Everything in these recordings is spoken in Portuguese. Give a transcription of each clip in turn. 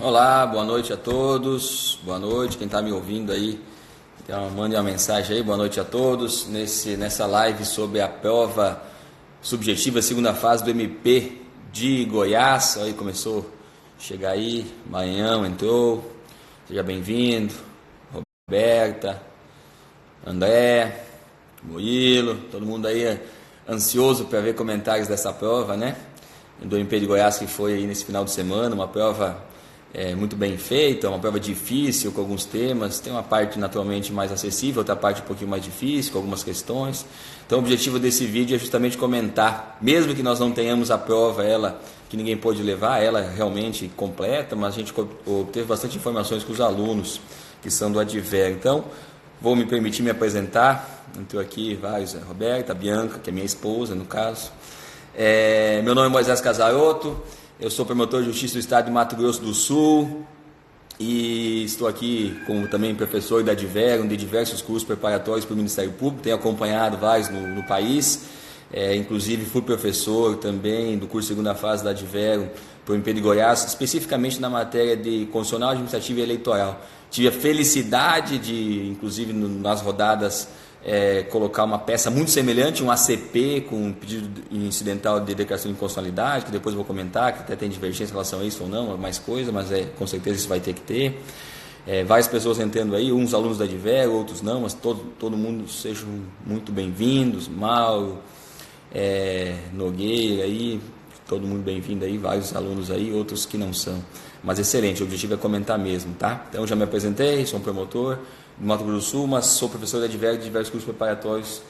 Olá, boa noite a todos, boa noite, quem está me ouvindo aí, então, mande uma mensagem aí, boa noite a todos, nessa live sobre a prova subjetiva, segunda fase do MP de Goiás. Aí começou a chegar aí, Maranhão entrou, seja bem-vindo, Roberta, André, Murilo, todo mundo aí ansioso para ver comentários dessa prova, né? Do MP de Goiás, que foi aí nesse final de semana, uma prova muito bem feita, uma prova difícil com alguns temas, tem uma parte naturalmente mais acessível, outra parte um pouquinho mais difícil, com algumas questões. Então o objetivo desse vídeo é justamente comentar, mesmo que nós não tenhamos a prova, ela que ninguém pôde levar, ela realmente completa, mas a gente obteve bastante informações com os alunos que são do Adver. Então, vou me permitir me apresentar, entrou aqui vários, a Roberta, a Bianca, que é minha esposa no caso. Meu nome é Moisés Casaroto, eu sou promotor de justiça do estado de Mato Grosso do Sul e estou aqui como também professor da Adver, de diversos cursos preparatórios para o Ministério Público, tenho acompanhado vários no país, inclusive fui professor também do curso segunda fase da Adver para o MP de Goiás, especificamente na matéria de constitucional, administrativa e eleitoral. Tive a felicidade de, inclusive nas rodadas, colocar uma peça muito semelhante, um ACP com um pedido incidental de declaração de inconstitucionalidade, que depois vou comentar, que até tem divergência em relação a isso ou não, mais coisa, mas com certeza isso vai ter que ter. Várias pessoas entrando aí, uns alunos da Adver, outros não, mas todo mundo sejam muito bem-vindos, Mauro, Nogueira aí, todo mundo bem-vindo aí, vários alunos aí, outros que não são. Mas excelente, o objetivo é comentar mesmo, tá? Então já me apresentei, sou um promotor do Mato Grosso do Sul, mas sou professor da Adver de diversos cursos preparatórios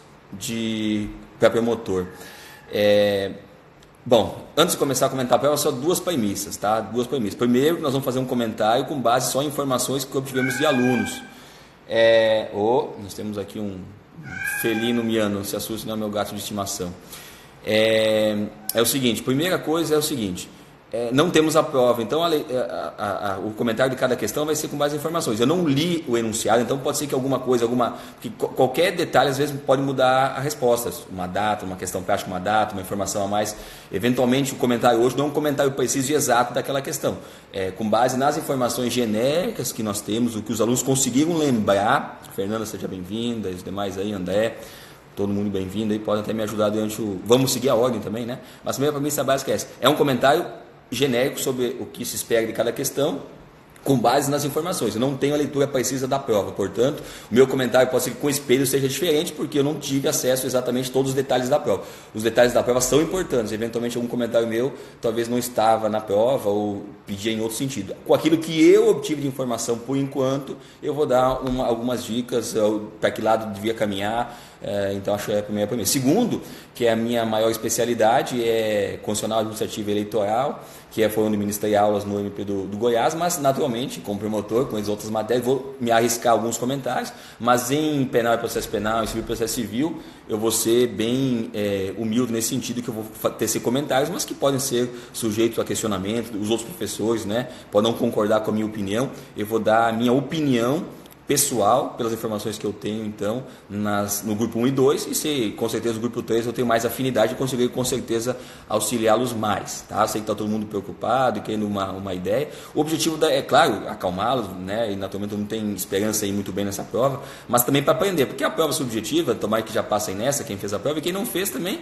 para promotor. Bom, antes de começar a comentar a prova, só duas premissas, tá? Duas premissas. Primeiro, nós vamos fazer um comentário com base só em informações que obtivemos de alunos. Nós temos aqui um felino miano, não se assuste, não é meu gato de estimação. O seguinte, primeira coisa é o seguinte, não temos a prova, então o comentário de cada questão vai ser com base em informações. Eu não li o enunciado, então pode ser que qualquer detalhe às vezes pode mudar a resposta, uma data, uma questão prática, uma data, uma informação a mais. Eventualmente o comentário hoje não é um comentário preciso e exato daquela questão, com base nas informações genéricas que nós temos, o que os alunos conseguiram lembrar. Fernanda, seja bem-vinda, os demais aí, André, todo mundo bem-vindo aí, podem até me ajudar durante Vamos seguir a ordem também, né? Mas a primeira premissa básica é essa. É um comentário genérico sobre o que se espera de cada questão, com base nas informações. Eu não tenho a leitura precisa da prova, portanto, o meu comentário pode ser que com espelho seja diferente, porque eu não tive acesso exatamente a todos os detalhes da prova. Os detalhes da prova são importantes, eventualmente algum comentário meu talvez não estava na prova ou pedia em outro sentido. Com aquilo que eu obtive de informação por enquanto, eu vou dar algumas dicas para que lado devia caminhar. Então acho que é a primeira premissa. Segundo, que é a minha maior especialidade, é constitucional, administrativa e eleitoral, que foi onde ministrei aulas no MP do Goiás, mas naturalmente, como promotor, com as outras matérias, vou me arriscar alguns comentários, mas em penal e processo penal, em civil e processo civil, eu vou ser bem humilde nesse sentido, que eu vou tecer comentários, mas que podem ser sujeitos a questionamento, os outros professores, né, podem não concordar com a minha opinião, eu vou dar a minha opinião pessoal, pelas informações que eu tenho, então, no grupo 1 e 2, e se, com certeza, no grupo 3 eu tenho mais afinidade e conseguir, com certeza, auxiliá-los mais, tá? Sei que está todo mundo preocupado e querendo uma ideia. O objetivo é, claro, acalmá-los, né? E, naturalmente, eu não tenho esperança aí muito bem nessa prova, mas também para aprender, porque a prova subjetiva, tomara que já passem nessa, quem fez a prova, e quem não fez também,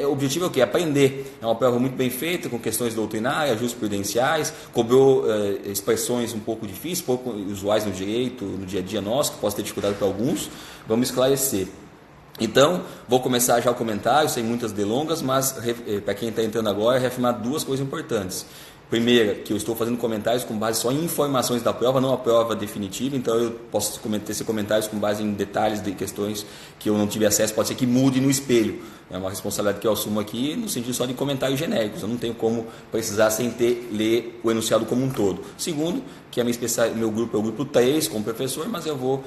o objetivo é o quê? Aprender. É uma prova muito bem feita, com questões doutrinárias, jurisprudenciais, cobrou expressões um pouco difíceis, pouco usuais no direito, no dia a dia nosso, que possa ter dificuldade para alguns, vamos esclarecer. Então, vou começar já o comentário, sem muitas delongas, mas para quem está entrando agora, reafirmar duas coisas importantes. Primeira, que eu estou fazendo comentários com base só em informações da prova, não a prova definitiva, então eu posso tecer comentários com base em detalhes de questões que eu não tive acesso, pode ser que mude no espelho. É uma responsabilidade que eu assumo aqui no sentido só de comentários genéricos, eu não tenho como precisar sem ler o enunciado como um todo. Segundo, que meu grupo é o grupo 3, como professor, mas eu vou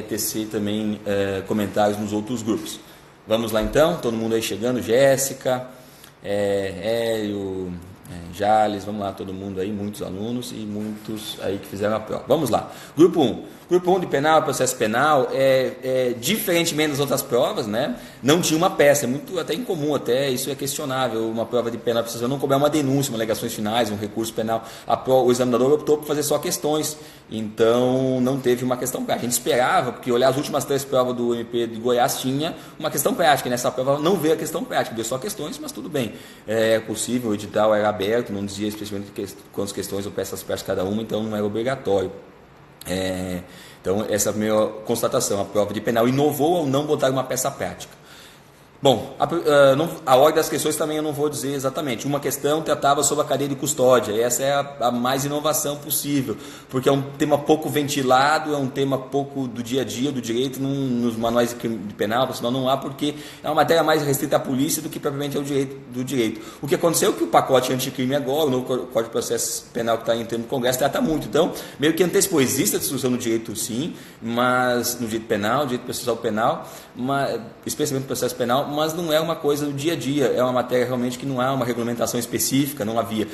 tecer também comentários nos outros grupos. Vamos lá então, todo mundo aí chegando, Jéssica, Hélio, Jales, vamos lá, todo mundo aí, muitos alunos e muitos aí que fizeram a prova. Vamos lá. Grupo 1. Grupo 1 de penal, processo penal, diferentemente das outras provas, né? Não tinha uma peça, é muito até incomum, até isso é questionável. Uma prova de penal precisa não cobrar uma denúncia, uma alegações finais, um recurso penal. O examinador optou por fazer só questões, então não teve uma questão prática. A gente esperava, porque olhar as últimas 3 provas do MP de Goiás tinha uma questão prática, e nessa prova não veio a questão prática, veio só questões, mas tudo bem. É possível, o edital era aberto, não dizia especificamente quantas questões ou peças práticas cada uma, então não era obrigatório. Então essa é a minha constatação, a prova de penal inovou ao não botar uma peça prática. Bom, a ordem das questões também eu não vou dizer exatamente. Uma questão tratava sobre a cadeia de custódia, e essa é a mais inovação possível, porque é um tema pouco ventilado, é um tema pouco do dia a dia, do direito, nos manuais de penal, senão não há, porque é uma matéria mais restrita à polícia do que propriamente ao direito. O que aconteceu é que o pacote anticrime agora, o novo Código de Processo Penal que está em termo do Congresso, trata muito. Então, meio que antecipou, existe a discussão no direito sim, mas no direito penal, direito processual penal, especialmente no processo penal, mas não é uma coisa do dia a dia, é uma matéria realmente que não há uma regulamentação específica, não havia.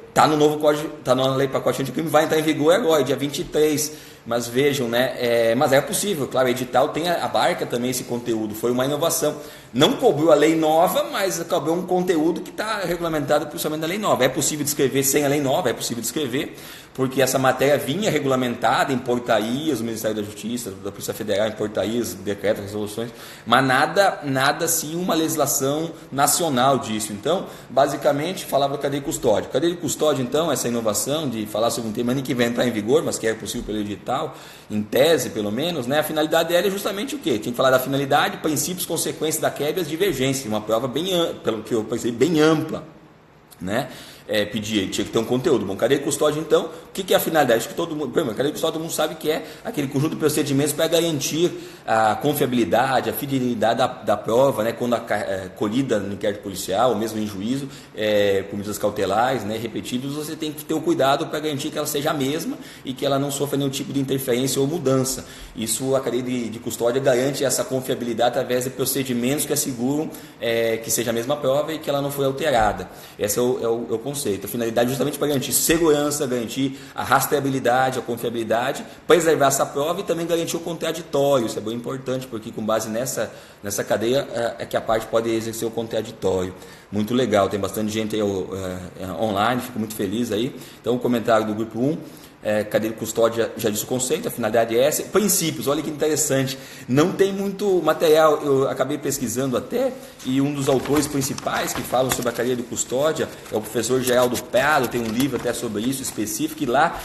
Está no novo código, está na lei pacote anticrime, vai entrar em vigor agora, dia 23, mas vejam, né? Mas é possível, claro, o edital abarca também esse conteúdo, foi uma inovação. Não cobrou a lei nova, mas cobrou um conteúdo que está regulamentado principalmente na lei nova. É possível descrever sem a lei nova, é possível descrever, porque essa matéria vinha regulamentada em portarias do Ministério da Justiça, da Polícia Federal, em portarias, decretos, resoluções, mas nada assim uma legislação nacional disso. Então, basicamente, falava da cadeia de custódia. Cadeia de custódia, então, essa inovação de falar sobre um tema que vai entrar em vigor, mas que é possível pelo edital, em tese, pelo menos, né? A finalidade dela é justamente o quê? Tinha que falar da finalidade, princípios, consequências da quebra e as divergências. Uma prova pelo que eu pensei, bem ampla, né? Tinha que ter um conteúdo. Bom, cadeia de custódia, então, o que é a finalidade? Acho que todo mundo, cadeia de custódia, todo mundo sabe que é aquele conjunto de procedimentos para garantir a confiabilidade, a fidelidade da prova, né, quando colhida no inquérito policial, ou mesmo em juízo, por medidas cautelares, né, repetidas, você tem que ter o cuidado para garantir que ela seja a mesma e que ela não sofra nenhum tipo de interferência ou mudança. Isso, a cadeia de custódia garante essa confiabilidade através de procedimentos que asseguram que seja a mesma prova e que ela não foi alterada. Esse é o conceito. A finalidade justamente para garantir segurança, garantir a rastreabilidade, a confiabilidade, preservar essa prova e também garantir o contraditório. Isso é bem importante, porque com base nessa cadeia é que a parte pode exercer o contraditório. Muito legal, tem bastante gente aí online, fico muito feliz aí. Então, o comentário do grupo 1. Cadeia de custódia já disse o conceito, a finalidade é essa. Princípios, olha que interessante, não tem muito material, eu acabei pesquisando até, e um dos autores principais que falam sobre a cadeia de custódia é o professor Geraldo Prado, tem um livro até sobre isso específico, e lá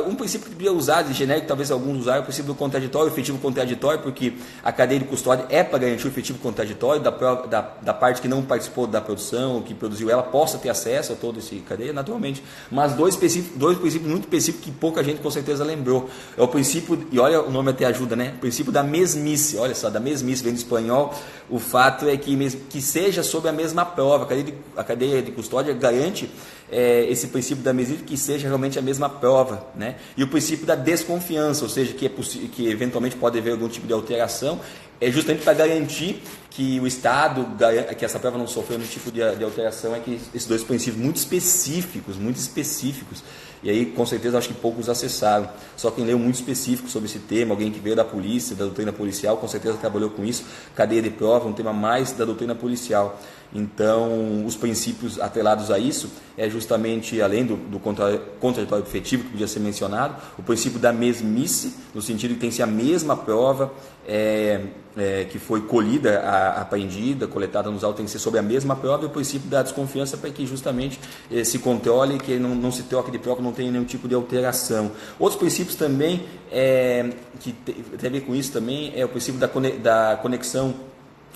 um princípio que devia usar de genérico, talvez alguns usaram, é o princípio do contraditório, o efetivo contraditório, porque a cadeia de custódia é para garantir o efetivo contraditório da parte que não participou da produção, ou que produziu ela, possa ter acesso a toda essa cadeia, naturalmente, mas dois princípios muito específico que pouca gente com certeza lembrou. É o princípio, e olha, o nome até ajuda, né? O princípio da mesmice, olha só, da mesmice, vem do espanhol. O fato é que seja sobre a mesma prova. A cadeia de custódia garante esse princípio da mesmice, que seja realmente a mesma prova, né? E o princípio da desconfiança, ou seja, que eventualmente pode haver algum tipo de alteração, é justamente para garantir que o Estado, que essa prova não sofreu nenhum tipo de alteração, é que esses dois princípios muito específicos, e aí com certeza acho que poucos acessaram, só quem leu muito específico sobre esse tema, alguém que veio da polícia, da doutrina policial, com certeza trabalhou com isso, cadeia de prova, um tema mais da doutrina policial. Então, os princípios atrelados a isso é justamente, além do contraditório efetivo, que podia ser mencionado, o princípio da mesmice, no sentido de que tem que ser a mesma prova que foi colhida, apreendida, coletada nos autos, tem que ser sobre a mesma prova, e o princípio da desconfiança para que justamente se controle, que não se troque de prova, não tenha nenhum tipo de alteração. Outros princípios também, que tem a ver com isso também, é o princípio da conexão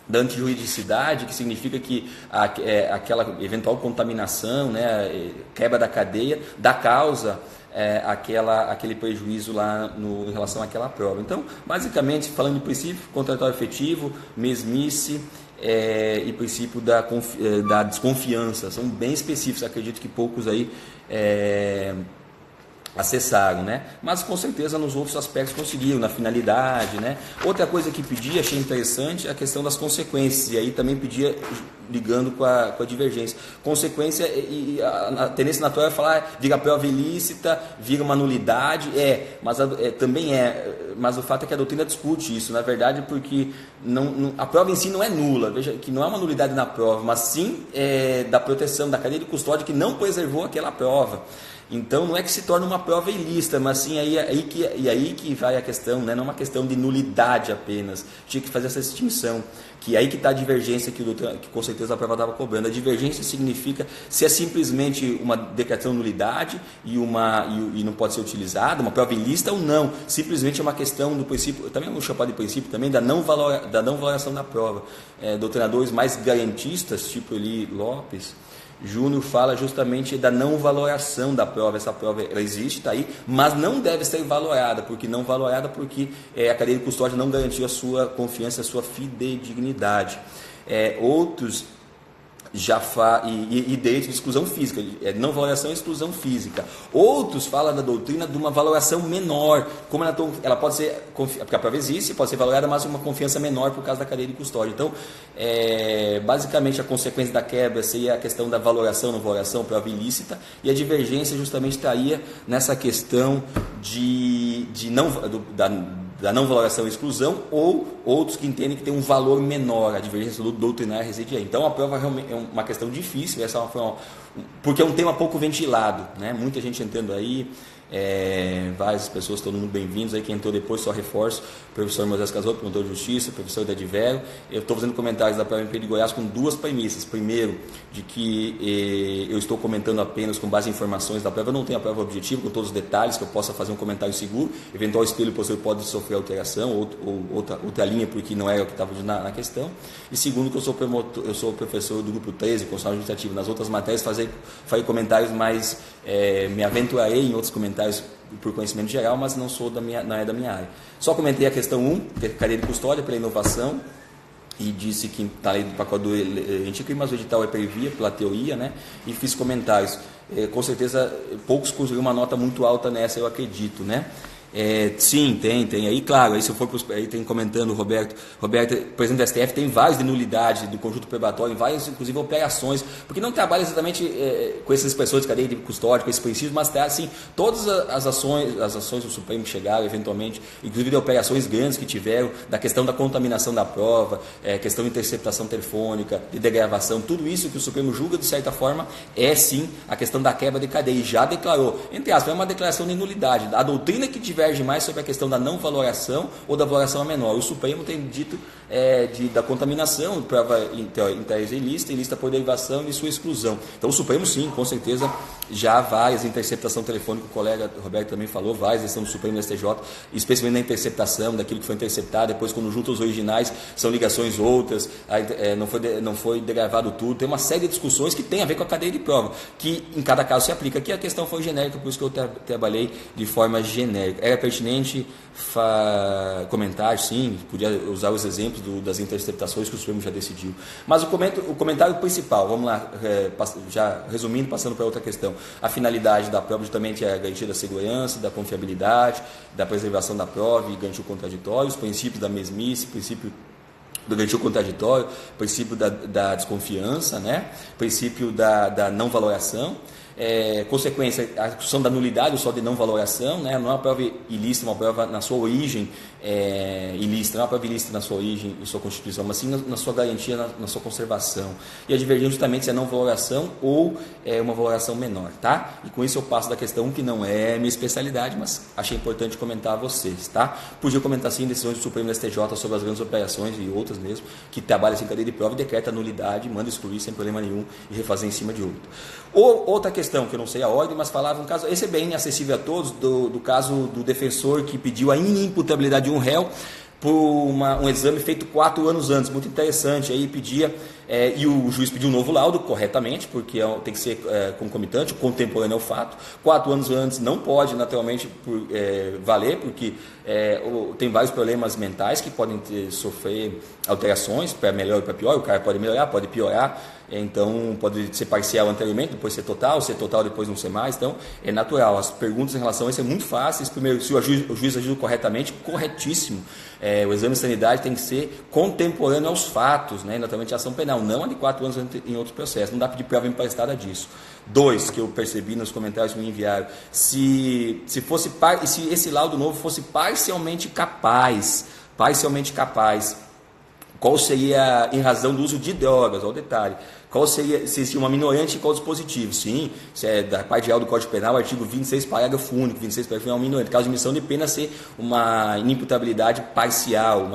da antijuridicidade, que significa que aquela eventual contaminação, né, quebra da cadeia, da causa aquele prejuízo lá em relação àquela prova. Então, basicamente, falando de princípio, contraditório efetivo, mesmice e princípio da desconfiança, são bem específicos, acredito que poucos aí acessaram, né? Mas com certeza nos outros aspectos conseguiram, na finalidade, né? Outra coisa que pedia, achei interessante, é a questão das consequências, e aí também pedia ligando com a divergência. Consequência, a tendência natural é falar, vira prova ilícita, vira uma nulidade, mas mas o fato é que a doutrina discute isso, na verdade, porque a prova em si não é nula, veja que não é uma nulidade na prova, mas sim da proteção, da cadeia de custódia que não preservou aquela prova. Então não é que se torna uma prova ilícita, mas sim aí que vai a questão, né? Não é uma questão de nulidade apenas. Tinha que fazer essa distinção, que aí que está a divergência que com certeza a prova estava cobrando. A divergência significa se é simplesmente uma decretação de nulidade e não pode ser utilizada, uma prova ilícita ou não. Simplesmente é uma questão do princípio, também vamos chamar de princípio também, da não valoração da prova. Doutrinadores mais garantistas, tipo Eli Lopes Júnior, fala justamente da não valoração da prova. Essa prova ela existe, está aí, mas não deve ser valorada, porque a cadeia de custódia não garantiu a sua confiança, a sua fidedignidade. Outros direito de exclusão física, não valoração e exclusão física. Outros falam da doutrina de uma valoração menor, como ela pode ser, porque a prova existe, pode ser valorada, mas uma confiança menor por causa da cadeia de custódia. Então, basicamente a consequência da quebra seria a questão da valoração, não valoração, prova ilícita, e a divergência justamente estaria nessa questão da não valoração e exclusão, ou outros que entendem que tem um valor menor, a divergência doutrinária reside aí. Então a prova realmente é uma questão difícil, porque é um tema pouco ventilado, né? Muita gente entrando aí, várias pessoas, todo mundo bem-vindos aí, quem entrou depois só reforço, professor Moisés Casou, promotor de justiça, professor Edivero. Eu estou fazendo comentários da prova MP de Goiás com duas premissas. Primeiro, de que eu estou comentando apenas com base em informações da prova, eu não tenho a prova objetiva com todos os detalhes, que eu possa fazer um comentário seguro, eventual espelho posterior pode sofrer alteração, ou outra linha, porque não era o que estava na questão. E segundo, que eu sou professor do grupo 13, Constitucional Administrativo. Nas outras matérias, farei comentários mais, me aventurarei em outros comentários por conhecimento geral, mas não é da minha área. Só comentei a questão 1, cadeia de custódia pela inovação, e disse que está aí do pacote do anticrime, mas o edital previa pela teoria, né? E fiz comentários. Com certeza, poucos conseguiram uma nota muito alta nessa, eu acredito, né? Sim, tem aí, claro, aí se eu for aí tem comentando o Roberto, presidente do STF, tem vários de nulidade do conjunto probatório, várias inclusive operações, porque não trabalha exatamente com essas expressões de cadeia de custódia, com esses princípios, mas tem assim, todas as ações do Supremo que chegaram eventualmente, inclusive de operações grandes que tiveram, da questão da contaminação da prova, questão de interceptação telefônica, de degravação, tudo isso que o Supremo julga de certa forma é sim a questão da quebra de cadeia, e já declarou, entre aspas, é uma declaração de nulidade, a doutrina que tiver mais sobre a questão da não valoração ou da valoração menor. O Supremo tem dito da contaminação, prova interesse ilícita por derivação e sua exclusão. Então o Supremo sim, com certeza, já há várias, interceptação telefônica, o colega Roberto também falou, várias decisões do Supremo e do STJ, especialmente na interceptação daquilo que foi interceptado, depois quando juntam os originais, são ligações outras, não foi degravado tudo, tem uma série de discussões que tem a ver com a cadeia de prova, que em cada caso se aplica. Aqui a questão foi genérica, por isso que eu trabalhei de forma genérica. Era pertinente comentar, sim, podia usar os exemplos das interceptações que o Supremo já decidiu. Mas o comentário principal, vamos lá, já resumindo, passando para outra questão. A finalidade da prova justamente é a garantia da segurança, da confiabilidade, da preservação da prova e garantia o contraditório, os princípios da mesmice, princípio do garantia o contraditório, princípio da desconfiança, né? Princípio da não valoração. Consequência, a discussão da nulidade, só de não valoração, né? Não é uma prova ilícita, uma prova na sua origem ilícita, não é uma prova ilícita na sua origem e sua constituição, mas sim na sua garantia, na sua conservação. E a divergência justamente se é não valoração ou uma valoração menor, tá? E com isso eu passo da questão que não é minha especialidade, mas achei importante comentar a vocês, tá? Podia comentar sim decisões do Supremo e do STJ sobre as grandes operações e outras mesmo, que trabalham sem cadeia de prova e decreta a nulidade, manda excluir sem problema nenhum e refazer em cima de outro. Outra questão, que eu não sei a ordem, mas falava um caso, esse é bem acessível a todos, do caso do defensor que pediu a inimputabilidade de um réu por um exame feito 4 anos antes, muito interessante, aí pedia, e o juiz pediu um novo laudo, corretamente, porque tem que ser concomitante, contemporâneo ao fato. 4 anos antes não pode, naturalmente, valer, porque tem vários problemas mentais que podem sofrer alterações, para melhor ou para pior, o cara pode melhorar, pode piorar, Então pode ser parcial anteriormente, depois ser total depois não ser mais. Então é natural. As perguntas em relação a isso é muito fáceis. Primeiro, se o juiz agiu corretamente, corretíssimo. O exame de sanidade tem que ser contemporâneo aos fatos, né? Naturalmente a ação penal, não a de 4 anos em outros processos. Não dá para pedir prova emprestada disso. 2, que eu percebi nos comentários que me enviaram, se esse laudo novo fosse parcialmente capaz, qual seria em razão do uso de drogas, ao detalhe, qual seria, se existia uma minorante e qual dispositivo? Sim, isso é da parte geral do Código Penal, artigo 26, parágrafo único, 26 parágrafo é um minorante, caso de omissão de pena ser uma inimputabilidade parcial,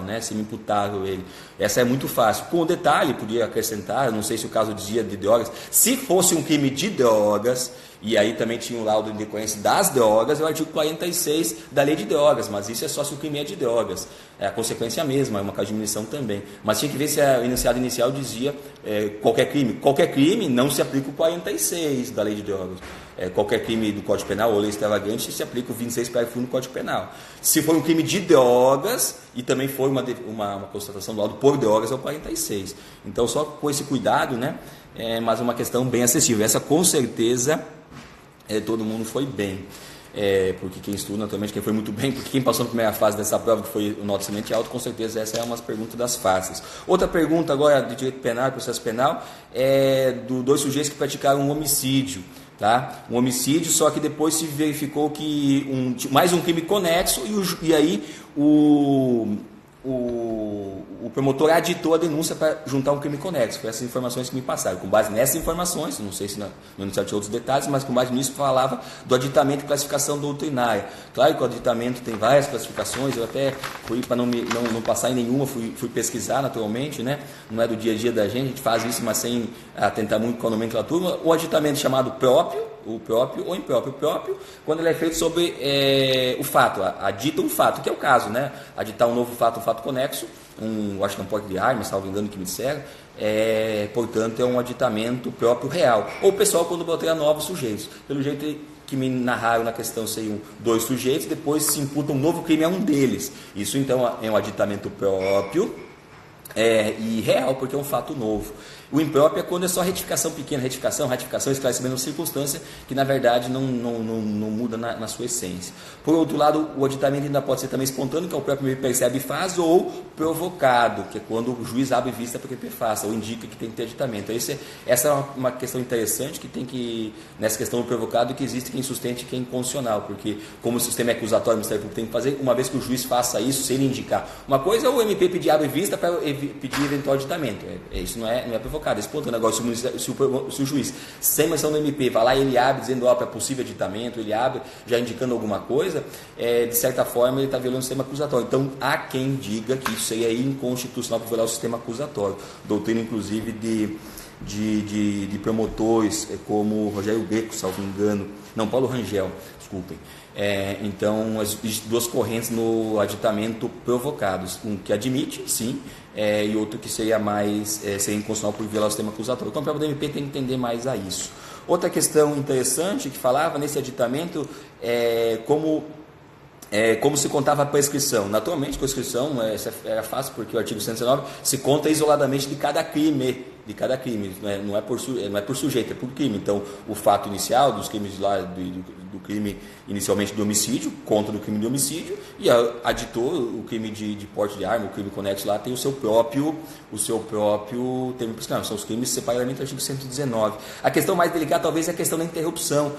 né, ser imputável ele. Essa é muito fácil. Com o detalhe, podia acrescentar, não sei se o caso dizia de drogas, se fosse um crime de drogas, e aí também tinha um laudo de decorrência das drogas, é o artigo 46 da lei de drogas, mas isso é só se o crime é de drogas. É a consequência mesma, é uma causa de diminuição também. Mas tinha que ver se o enunciado inicial dizia qualquer crime. Qualquer crime não se aplica o 46 da lei de drogas. Qualquer crime do Código Penal ou lei extravagante se aplica o 26 parágrafo único do Código Penal. Se for um crime de drogas e também for uma constatação do laudo por drogas, é o 46. Então só com esse cuidado, né? Mas é uma questão bem acessível. Essa com certeza todo mundo foi bem. Porque quem estuda, naturalmente, quem foi muito bem, porque quem passou na primeira fase dessa prova, que foi o nota excelente alto, com certeza essa é uma pergunta das fáceis. Outra pergunta agora de direito penal, processo penal, é do 2 sujeitos que praticaram um homicídio. Tá? Um homicídio, só que depois se verificou que mais um crime conexo e aí o promotor aditou a denúncia para juntar um crime conexo. Foi essas informações que me passaram. Com base nessas informações, não sei se no enunciado tinha outros detalhes, mas com base nisso falava do aditamento e classificação doutrinária. Claro que o aditamento tem várias classificações, eu até fui, para não passar em nenhuma, fui pesquisar naturalmente, né? Não é do dia a dia da gente faz isso, mas sem atentar muito com a nomenclatura. O aditamento chamado próprio, o próprio ou impróprio. O próprio, quando ele é feito sobre o fato, adita um fato, que é o caso, né? Aditar um novo fato, um fato conexo, acho que é um porte de arma, salvo engano que me disseram, portanto é um aditamento próprio real. Ou o pessoal quando botaria novos sujeitos. Pelo jeito que me narraram na questão seriam 2 sujeitos, depois se imputa um novo crime a um deles. Isso então é um aditamento próprio e real, porque é um fato novo. O impróprio é quando é só retificação pequena, retificação, esclarecimento de circunstância, que na verdade não muda na sua essência. Por outro lado, o aditamento ainda pode ser também espontâneo, que é o próprio me percebe e faz, ou provocado, que é quando o juiz abre vista para que ele faça, ou indica que tem que ter aditamento. Essa é uma questão interessante que tem que, nessa questão do provocado, que existe quem sustente e quem constitucional, porque como o sistema é acusatório, o Ministério Público tem que fazer, uma vez que o juiz faça isso, se ele indicar. Uma coisa é o MP pedir abre vista para pedir eventual aditamento. Isso não é provocado. É espontâneo. Agora, se o juiz, sem menção do MP, vai lá e ele abre dizendo para possível aditamento, ele abre já indicando alguma coisa, de certa forma ele está violando o sistema acusatório. Então, há quem diga que isso seria inconstitucional para violar o sistema acusatório. Doutrina, inclusive, de promotores como Rogério Greco, salvo engano, não, Paulo Rangel, desculpem. Então, as 2 correntes no aditamento provocados, um que admite, sim, e outro que seria seria inconstitucional por violar o sistema acusatório. Então, a prova do MP tem que entender mais a isso. Outra questão interessante que falava nesse aditamento como se contava a prescrição. Naturalmente, a prescrição era fácil, porque o artigo 119 se conta isoladamente de cada crime, não é por sujeito, é por crime. Então, o fato inicial dos crimes lá, do crime inicialmente de homicídio, conta do crime de homicídio, e aditou o crime de porte de arma, o crime conexo lá, tem o seu próprio termo prescrição. São os crimes separadamente do artigo 119. A questão mais delicada talvez é a questão da interrupção.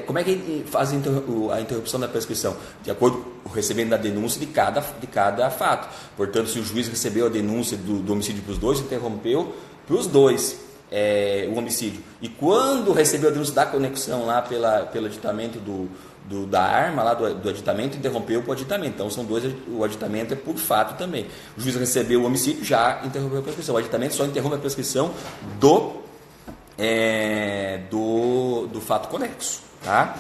Como é que faz a interrupção da prescrição? De acordo com o recebimento da denúncia de cada fato. Portanto, se o juiz recebeu a denúncia do homicídio para os 2, interrompeu para os 2 o homicídio. E quando recebeu a denúncia da conexão lá pelo aditamento da arma, lá do aditamento, interrompeu para o aditamento. Então, são 2, o aditamento é por fato também. O juiz recebeu o homicídio, já interrompeu a prescrição. O aditamento só interrompe a prescrição do fato conexo. Tá?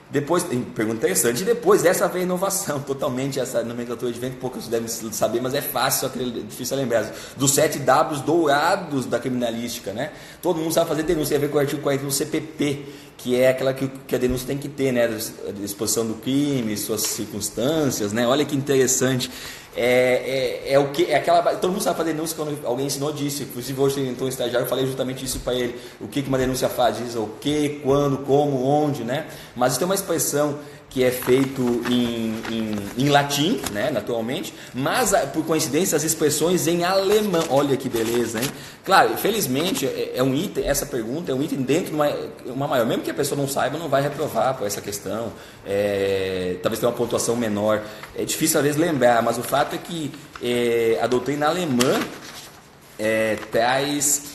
Depois, pergunta interessante, e depois dessa veio a inovação, totalmente essa nomenclatura de vento, poucos devem saber, mas é fácil, só que é difícil lembrar, dos 7 Ws dourados da criminalística, né? Todo mundo sabe fazer denúncia, tem a ver com o artigo 40 do CPP, que é aquela que a denúncia tem que ter, né? A exposição do crime, suas circunstâncias, né? Olha que interessante. O que é aquela. Todo mundo sabe fazer denúncia quando alguém ensinou disso. Inclusive hoje então um estagiário, eu falei justamente isso para ele. O que uma denúncia faz? Diz o que, quando, como, onde, né? Mas tem uma expressão que é feito em latim, né, naturalmente, mas por coincidência as expressões em alemão. Olha que beleza, hein? Claro, felizmente é um item, essa pergunta é um item dentro de uma maior, mesmo que a pessoa não saiba, não vai reprovar por essa questão, talvez tenha uma pontuação menor, é difícil às vezes lembrar, mas o fato é que a doutrina alemã traz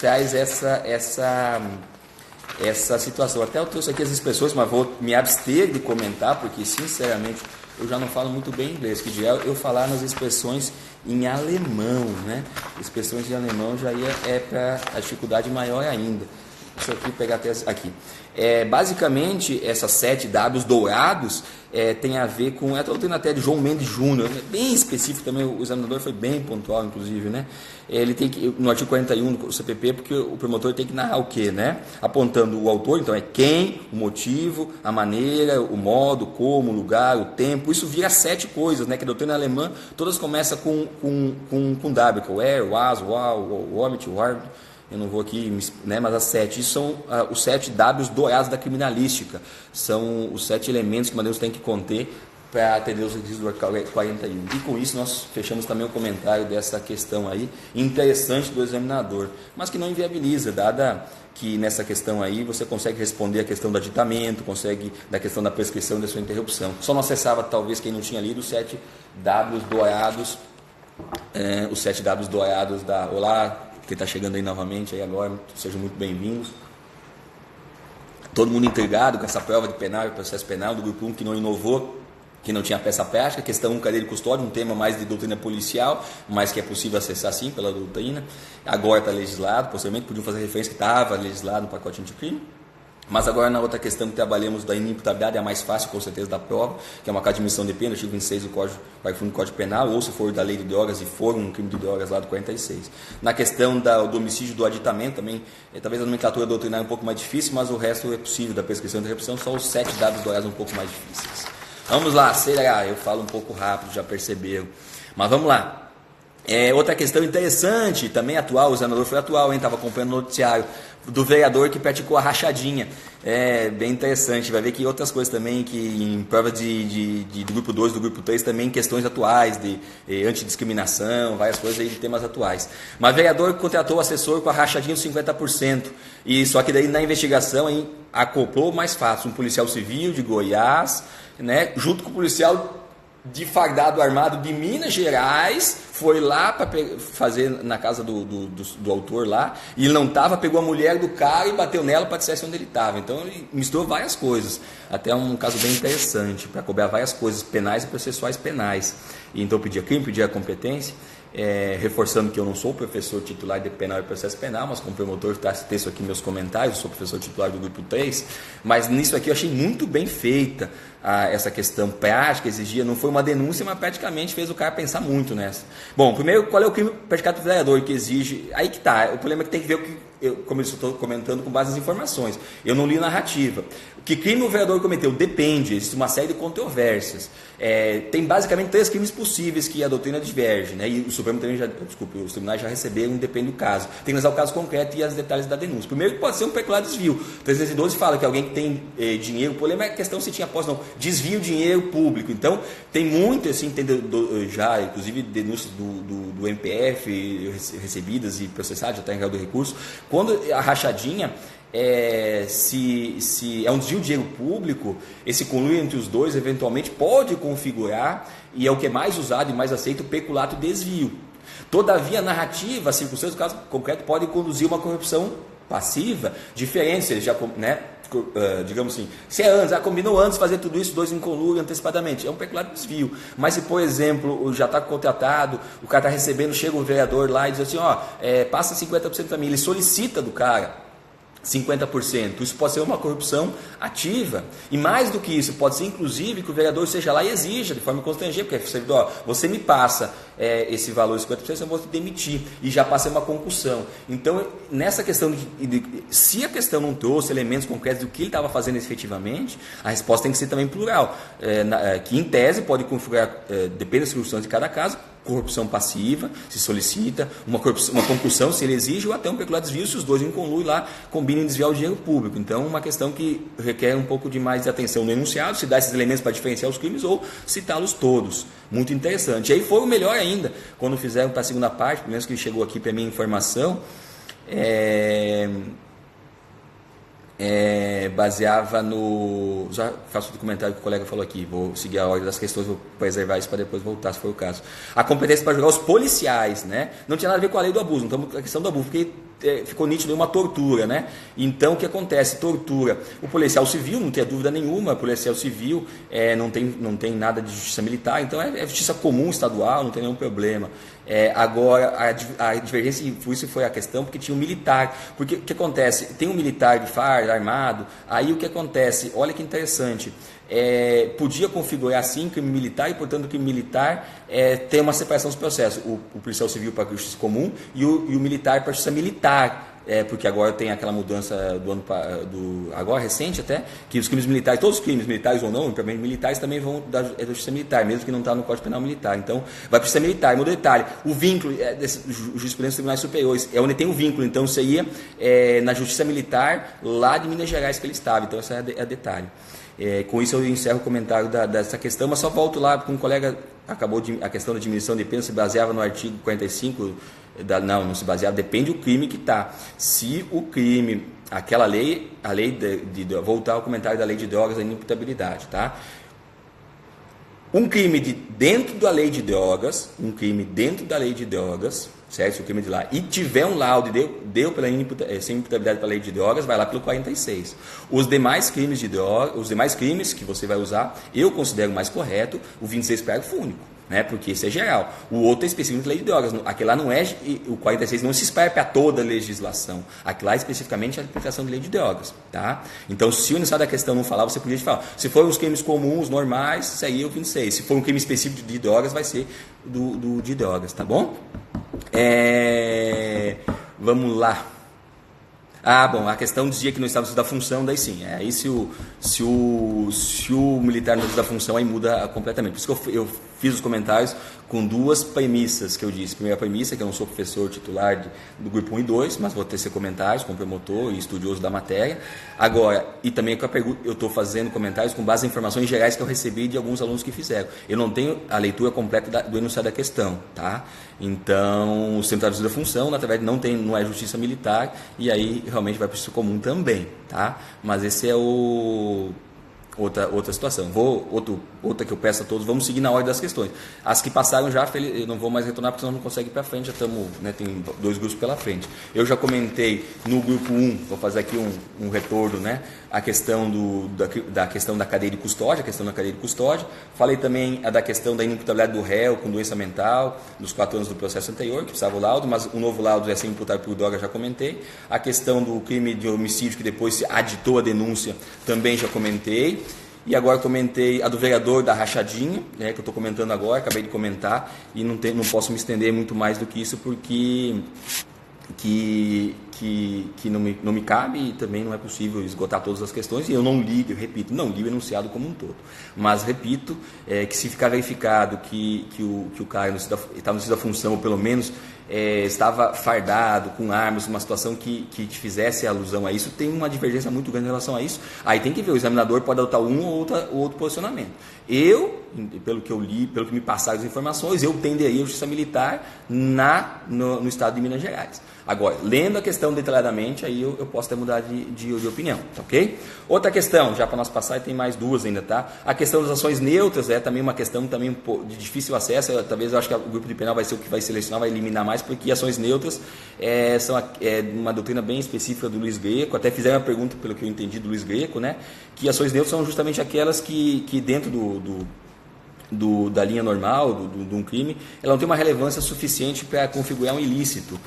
essa situação. Até eu trouxe aqui as expressões, mas vou me abster de comentar, porque sinceramente eu já não falo muito bem inglês, que já eu falar nas expressões em alemão, né? Expressões em alemão já é para a dificuldade maior ainda. Deixa eu pegar até aqui. Basicamente, essas 7 Ws dourados tem a ver com a doutrina até de João Mendes Júnior, bem específico também, o examinador foi bem pontual, inclusive, né? Ele tem que, no artigo 41 do CPP, porque o promotor tem que narrar o quê, né? Apontando o autor, então é quem, o motivo, a maneira, o modo, como, o lugar, o tempo, isso vira 7 coisas, né? Que a doutrina alemã, todas começam com W, que é o was, o omit, o ard. Eu não vou aqui, né, mas as 7, isso são os 7 Ws dourados da criminalística, são os 7 elementos que uma denúncia tem que conter para atender os requisitos do artigo 41. E com isso nós fechamos também o comentário dessa questão aí, interessante do examinador, mas que não inviabiliza, dada que nessa questão aí você consegue responder a questão do aditamento, consegue da questão da prescrição e da sua interrupção. Só não acessava, talvez, quem não tinha lido, os 7 Ws dourados, da... Olá, quem está chegando aí novamente aí agora, sejam muito bem-vindos. Todo mundo intrigado com essa prova de penal e processo penal do grupo 1 que não inovou, que não tinha peça prática, questão 1, cadeia de custódia, um tema mais de doutrina policial, mas que é possível acessar sim pela doutrina, agora está legislado, posteriormente podiam fazer referência que estava legislado no pacote anticrime. Mas agora na outra questão que trabalhamos da inimputabilidade, é a mais fácil com certeza da prova, que é uma admissão de pena, artigo 26 do Código Penal, ou se for da lei de drogas e for um crime de drogas lá do 46. Na questão do homicídio do aditamento também, talvez a nomenclatura doutrinária é um pouco mais difícil, mas o resto é possível, da prescrição e interrupção, só os 7 Ws dourados um pouco mais difíceis. Vamos lá, eu falo um pouco rápido, já perceberam, mas vamos lá. Outra questão interessante, também atual, o examinador foi atual, estava acompanhando o noticiário, do vereador que praticou a rachadinha. Bem interessante, vai ver que outras coisas também, que em prova do grupo 2, do grupo 3, também questões atuais, de antidiscriminação, várias coisas aí de temas atuais. Mas o vereador contratou o assessor com a rachadinha de 50%, e só que daí na investigação hein, acoplou mais fatos, um policial civil de Goiás, né, junto com o policial de fardado armado de Minas Gerais, foi lá para fazer na casa do autor lá, e ele não estava, pegou a mulher do cara e bateu nela para dizer onde ele estava. Então ele misturou várias coisas, até um caso bem interessante, para cobrar várias coisas penais e processuais penais. E então pedia crime, pedia competência, reforçando que eu não sou professor titular de penal e processo penal, mas como promotor está texto aqui meus comentários, eu sou professor titular do grupo 3, mas nisso aqui eu achei muito bem feita essa questão prática, exigia, não foi uma denúncia, mas praticamente fez o cara pensar muito nessa. Bom, primeiro, qual é o crime praticado pelo vereador que exige, aí que está, o problema é que tem que ver o que, como eu estou comentando com base nas informações, eu não li narrativa. Que crime o vereador cometeu? Depende, existe uma série de controvérsias. Tem basicamente 3 crimes possíveis que a doutrina diverge, né? E o Supremo também os tribunais já receberam, depende do caso. Tem que analisar o caso concreto e os detalhes da denúncia. Primeiro, pode ser um peculiar desvio. 312 fala que alguém que tem dinheiro, o problema é a questão se tinha posse, não. Desvio de dinheiro público. Então, tem muito, assim, já, inclusive, denúncias do MPF recebidas e processadas, já está em grau do recurso. Quando a rachadinha se é um desvio de dinheiro público, esse conluio entre os dois eventualmente pode configurar, e é o que é mais usado e mais aceito, o peculato desvio. Todavia, a narrativa, a circunstância do caso concreto pode conduzir uma corrupção passiva, diferente, se ele já, né, digamos assim, se é antes, combinou antes fazer tudo isso, 2 em conluio antecipadamente, é um peculato desvio. Mas se, por exemplo, já está contratado, o cara está recebendo, chega o vereador lá e diz assim, passa 50% para mim, ele solicita do cara, 50%. Isso pode ser uma corrupção ativa. E mais do que isso, pode ser inclusive que o vereador seja lá e exija de forma constrangida, porque o servidor, você me passa esse valor de 50%, eu vou te demitir. E já passa uma concussão. Então, nessa questão se a questão não trouxe elementos concretos do que ele estava fazendo efetivamente, a resposta tem que ser também plural. Que em tese pode configurar, depende das circunstâncias de cada caso, corrupção passiva, se solicita, uma concussão, se ele exige, ou até um peculiar desvio, se os dois em conluio lá combinam em desviar o dinheiro público. Então, uma questão que requer um pouco de mais atenção no enunciado, se dá esses elementos para diferenciar os crimes ou citá-los todos. Muito interessante. E aí foi o melhor ainda, quando fizeram para a segunda parte, pelo menos que chegou aqui para a minha informação, baseava no... Já faço o comentário que o colega falou aqui, vou seguir a ordem das questões, vou preservar isso para depois voltar, se for o caso. A competência para julgar os policiais, né? Não tinha nada a ver com a lei do abuso, então a questão do abuso, porque ficou nítido uma tortura, né? Então o que acontece? Tortura. O policial civil, não tem dúvida nenhuma, o policial civil não tem nada de justiça militar, então é justiça comum estadual, não tem nenhum problema. Agora, a divergência isso foi a questão, porque tinha um militar. Porque o que acontece? Tem um militar de farda, armado, aí o que acontece? Olha que interessante. Podia configurar assim crime militar e, portanto, o crime militar tem uma separação dos processos. O policial civil para a justiça comum e o militar para a justiça militar. Porque agora tem aquela mudança agora recente até, que os crimes militares, todos os crimes militares ou não, também militares também vão da justiça militar, mesmo que não está no Código Penal Militar. Então, vai para a justiça militar. E um detalhe, o vínculo jurisprudência dos tribunais superiores é onde tem o vínculo. Então, isso aí na justiça militar lá de Minas Gerais que ele estava. Então, esse é detalhe. Com isso eu encerro o comentário dessa questão, mas só volto lá com um colega, a questão da diminuição de pena se baseava no artigo 45, não se baseava, depende do crime que está. Se o crime, aquela lei, a lei voltar ao comentário da lei de drogas, a inimputabilidade, tá? Um crime dentro da lei de drogas, certo? Se o crime de lá e tiver um laudo e deu sem imputabilidade para a lei de drogas, vai lá pelo 46. Os demais crimes de drogas, os demais crimes que você vai usar, eu considero mais correto o 26 parágrafo único, né? Porque esse é geral. O outro é específico da lei de drogas. Aquele lá não é, o 46 não se espera para toda a legislação. Aquele lá é especificamente a aplicação da lei de drogas, tá? Então, se o enunciado da questão não falar, você podia falar. Se for os crimes comuns, normais, isso aí é o 26. Se for um crime específico de drogas, vai ser de drogas, tá bom? Vamos lá. Bom, a questão dizia que no estado da função, daí sim. Aí se o militar no estado da função, aí muda completamente. Por isso que eu fiz os comentários com duas premissas que eu disse. Primeira premissa, que eu não sou professor titular do grupo 1 e 2, mas vou tecer comentários como promotor e estudioso da matéria. Agora, e também eu estou fazendo comentários com base em informações gerais que eu recebi de alguns alunos que fizeram. Eu não tenho a leitura completa do enunciado da questão, tá? Então, o centro da função, na verdade, não é justiça militar, e aí realmente vai para o justiça comum também, tá? Mas esse é outra situação. Outra que eu peço a todos, vamos seguir na ordem das questões. As que passaram já, eu não vou mais retornar porque senão não consegue ir para frente, já estamos, né, tem 2 grupos pela frente. Eu já comentei no grupo 1, vou fazer aqui um retorno, né, a questão da questão da cadeia de custódia, falei também da questão da inimputabilidade do réu com doença mental, dos 4 anos do processo anterior, que precisava o laudo, mas o novo laudo é ser imputado por droga, já comentei. A questão do crime de homicídio, que depois se aditou a denúncia, também já comentei. E agora comentei a do vereador da rachadinha, né, que eu estou comentando agora, acabei de comentar, e não posso me estender muito mais do que isso, porque não me cabe e também não é possível esgotar todas as questões, e eu não li, eu repito, não li o enunciado como um todo. Mas, repito, que se ficar verificado que o cara está no sítio da função, ou pelo menos estava fardado, com armas, uma situação que te fizesse alusão a isso, tem uma divergência muito grande em relação a isso. Aí tem que ver, o examinador pode adotar um ou outro posicionamento. Pelo que eu li, pelo que me passaram as informações, eu tenderia a justiça militar no estado de Minas Gerais. Agora, lendo a questão detalhadamente, aí eu posso até mudar de opinião, tá ok? Outra questão, já para nós passar, tem mais 2 ainda, tá? A questão das ações neutras é também uma questão também de difícil acesso, talvez eu acho que o grupo de penal vai ser o que vai selecionar, vai eliminar mais, porque ações neutras são uma doutrina bem específica do Luiz Greco, até fizeram uma pergunta, pelo que eu entendi, do Luiz Greco, né? Que ações neutras são justamente aquelas que dentro da linha normal, de um crime, ela não tem uma relevância suficiente para configurar um ilícito.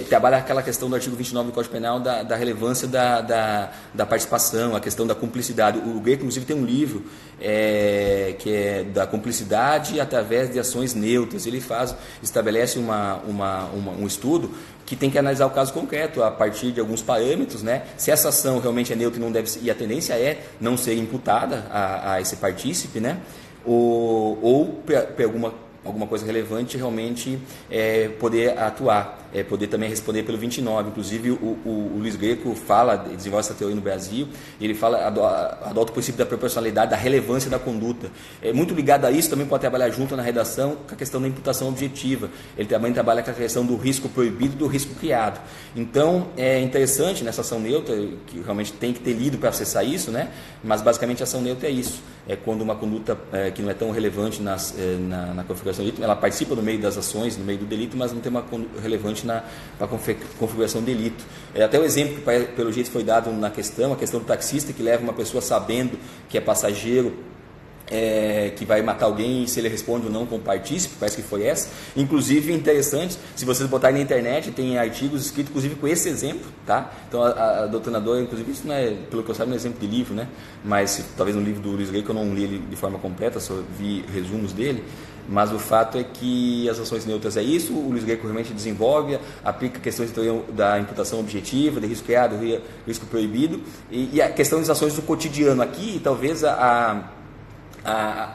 Trabalha aquela questão do artigo 29 do Código Penal da relevância da participação, a questão da cumplicidade. O Greco, inclusive, tem um livro que é da cumplicidade através de ações neutras. Ele estabelece um estudo que tem que analisar o caso concreto a partir de alguns parâmetros, né? Se essa ação realmente é neutra e não deve ser, e a tendência é não ser imputada a esse partícipe, né? Ou para alguma coisa relevante realmente poder atuar, poder também responder pelo 29. Inclusive o Luiz Greco desenvolve essa teoria no Brasil, ele adota o princípio da proporcionalidade, da relevância da conduta. Muito ligado a isso, também pode trabalhar junto na redação com a questão da imputação objetiva. Ele também trabalha com a questão do risco proibido e do risco criado. Então é interessante nessa ação neutra, que realmente tem que ter lido para acessar isso, né? Mas basicamente a ação neutra é isso, é quando uma conduta que não é tão relevante na configuração do delito, ela participa no meio das ações, no meio do delito, mas não tem uma relevante para a configuração do delito. Até o exemplo que pelo jeito foi dado na questão, a questão do taxista que leva uma pessoa sabendo que é passageiro, que vai matar alguém, e se ele responde ou não com partícipe, parece que foi essa. Inclusive, interessante, se vocês botarem na internet, tem artigos escritos, inclusive, com esse exemplo, tá? Então, a doutrinadora, inclusive, isso não é, pelo que eu saiba, um exemplo de livro, né? Mas, talvez um livro do Luiz Greco, eu não li ele de forma completa, só vi resumos dele. Mas o fato é que as ações neutras é isso, o Luiz Greco realmente desenvolve, aplica questões da imputação objetiva, de risco criado, risco proibido, e a questão das ações do cotidiano aqui, talvez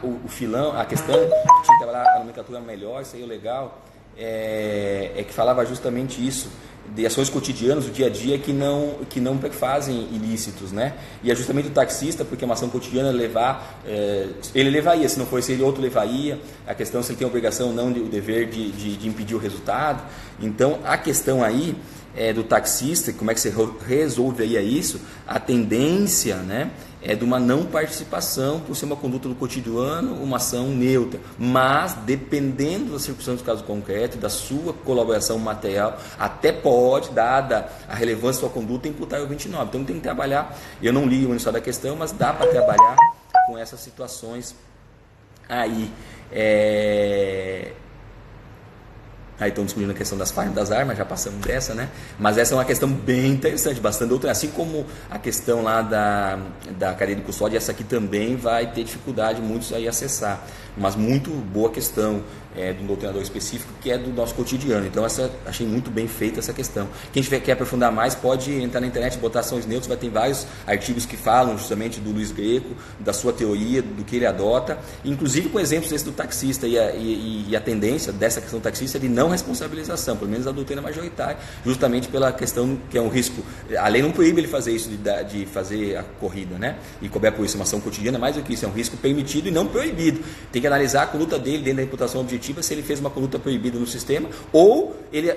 o filão, a questão que tinha que trabalhar a nomenclatura melhor, isso aí é legal, que falava justamente isso, de ações cotidianas, do dia a dia, que não fazem ilícitos, né? E é justamente o taxista, porque uma ação cotidiana ele levaria, se não fosse ele, outro levaria, a questão se ele tem a obrigação ou não, o dever de impedir o resultado. Então, a questão aí do taxista, como é que você resolveria isso? A tendência, né, é de uma não participação, por ser uma conduta do cotidiano, uma ação neutra. Mas, dependendo das circunstâncias do caso concreto, da sua colaboração material, até pode, dada a relevância da sua conduta, imputar o 29. Então, tem que trabalhar, eu não li o enunciado da questão, mas dá para trabalhar com essas situações aí. Aí estão discutindo a questão das farmas das armas, já passamos dessa, né? Mas essa é uma questão bem interessante, bastante doutrina. Assim como a questão lá da cadeia de custódia, essa aqui também vai ter dificuldade muitos aí acessar. Mas muito boa questão de um doutrinador específico, que é do nosso cotidiano. Então, achei muito bem feita essa questão. Quem quer aprofundar mais, pode entrar na internet, botar ações neutras, vai ter vários artigos que falam justamente do Luiz Greco, da sua teoria, do que ele adota, inclusive com exemplos desse do taxista e a tendência dessa questão do taxista de não responsabilização, pelo menos a doutrina majoritária, justamente pela questão que é um risco. A lei não proíbe ele fazer isso, de fazer a corrida, né? E cobrar por isso uma ação cotidiana, mais do que isso, é um risco permitido e não proibido. Tem que analisar a conduta dele dentro da imputação objetiva, se ele fez uma conduta proibida no sistema ou ele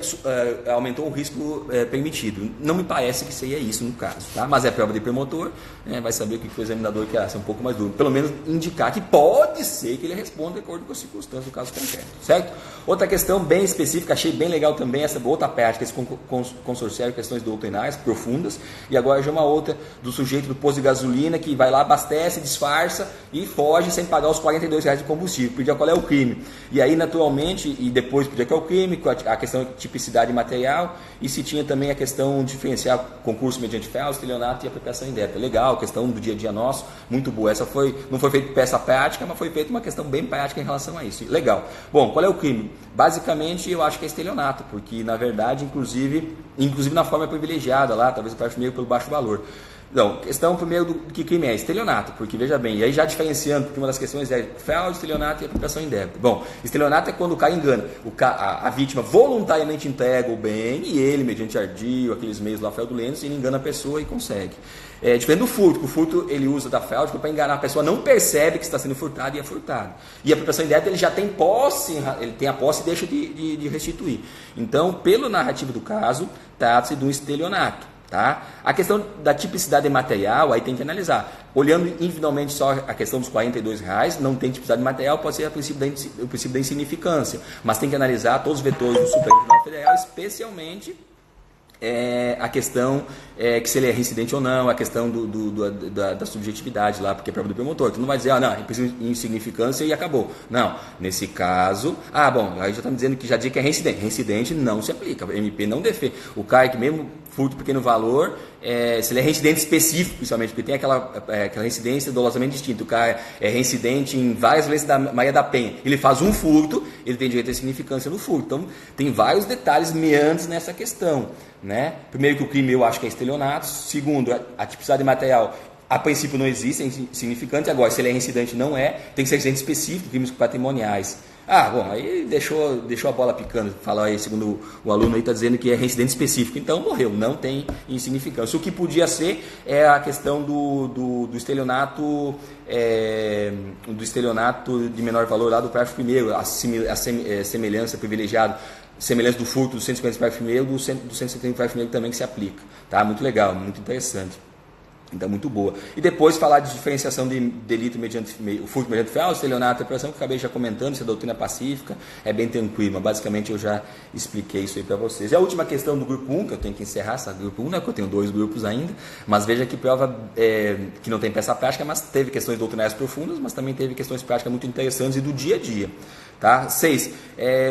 aumentou um risco permitido. Não me parece que seria isso no caso, tá? Mas é prova de promotor, vai saber o que o examinador quer ser um pouco mais duro. Pelo menos indicar que pode ser que ele responda de acordo com as circunstâncias do caso concreto, certo? Outra questão bem específica, achei bem legal também, essa outra prática, esse consorciário, questões doutrinárias profundas, e agora já uma outra do sujeito do posto de gasolina que vai lá, abastece, disfarça e foge sem pagar os R$42 de combustível, pedir qual é o crime. E aí, naturalmente, e depois pedir qual é o crime, a questão de tipicidade material, e se tinha também a questão de diferenciar concurso mediante fraude, estelionato e apropriação indébita. Legal, questão do dia a dia nosso, muito boa. Essa não foi feita peça prática, mas foi feita uma questão bem prática em relação a isso. Legal. Bom, qual é o crime? Basicamente, eu acho que é estelionato, porque, na verdade, inclusive na forma privilegiada lá, talvez eu parte meio pelo baixo valor. Então, questão primeiro do que crime é estelionato, porque veja bem, e aí já diferenciando, porque uma das questões é fraude, estelionato e apropriação indébita. Bom, estelionato é quando o cara engana, a vítima voluntariamente entrega o bem e ele, mediante ardil, aqueles meios lá fraudulentos, ele engana a pessoa e consegue. Diferente do furto, o furto ele usa da fraude para enganar a pessoa, não percebe que está sendo furtado e é furtado. E a apropriação indébita ele já tem posse, ele tem a posse e deixa de restituir. Então, pelo narrativo do caso, trata-se de um estelionato. Tá? A questão da tipicidade material, aí tem que analisar. Olhando individualmente só a questão dos R$42, não tem tipicidade material, pode ser o princípio da insignificância. Mas tem que analisar todos os vetores do Supremo Tribunal Federal, especialmente a questão que se ele é reincidente ou não, a questão da subjetividade lá, porque é prova do promotor. Tu não vai dizer, não, é insignificância e acabou. Não, nesse caso, bom, aí já está me dizendo que já diz que é reincidente. Reincidente não se aplica, o MP não defende. O cara que mesmo furto pequeno valor, se ele é reincidente específico, principalmente, porque tem aquela reincidência dolosamente distinta. O cara é reincidente em várias vezes da Maria da Penha. Ele faz um furto, ele tem direito à significância no furto. Então, tem vários detalhes meandros nessa questão. Né? Primeiro que o crime eu acho que é estelionato. Segundo, a tipicidade de material a princípio não existe, é insignificante. Agora, se ele é reincidente, não é. Tem que ser reincidente específico, crimes patrimoniais. Bom, aí deixou a bola picando. Fala aí, segundo o aluno aí está dizendo que é reincidente específico. Então morreu, não tem insignificância. O que podia ser é a questão do estelionato, do estelionato de menor valor lá do parágrafo primeiro, a semelhança privilegiada. Semelhança do furto do 150 parágrafo primeiro, do 170 parágrafo primeiro também que se aplica. Tá? Muito legal, muito interessante. Então, muito boa. E depois falar de diferenciação de delito mediante o furto mediante fraude, estelionato e apreensão, que acabei já comentando, se é doutrina pacífica, é bem tranquilo, mas basicamente eu já expliquei isso aí para vocês. E a última questão do grupo 1, que eu tenho que encerrar, sabe? Grupo 1, não é que eu tenho 2 grupos ainda, mas veja que prova que não tem peça prática, mas teve questões doutrinárias profundas, mas também teve questões práticas muito interessantes e do dia a dia. Tá? 6.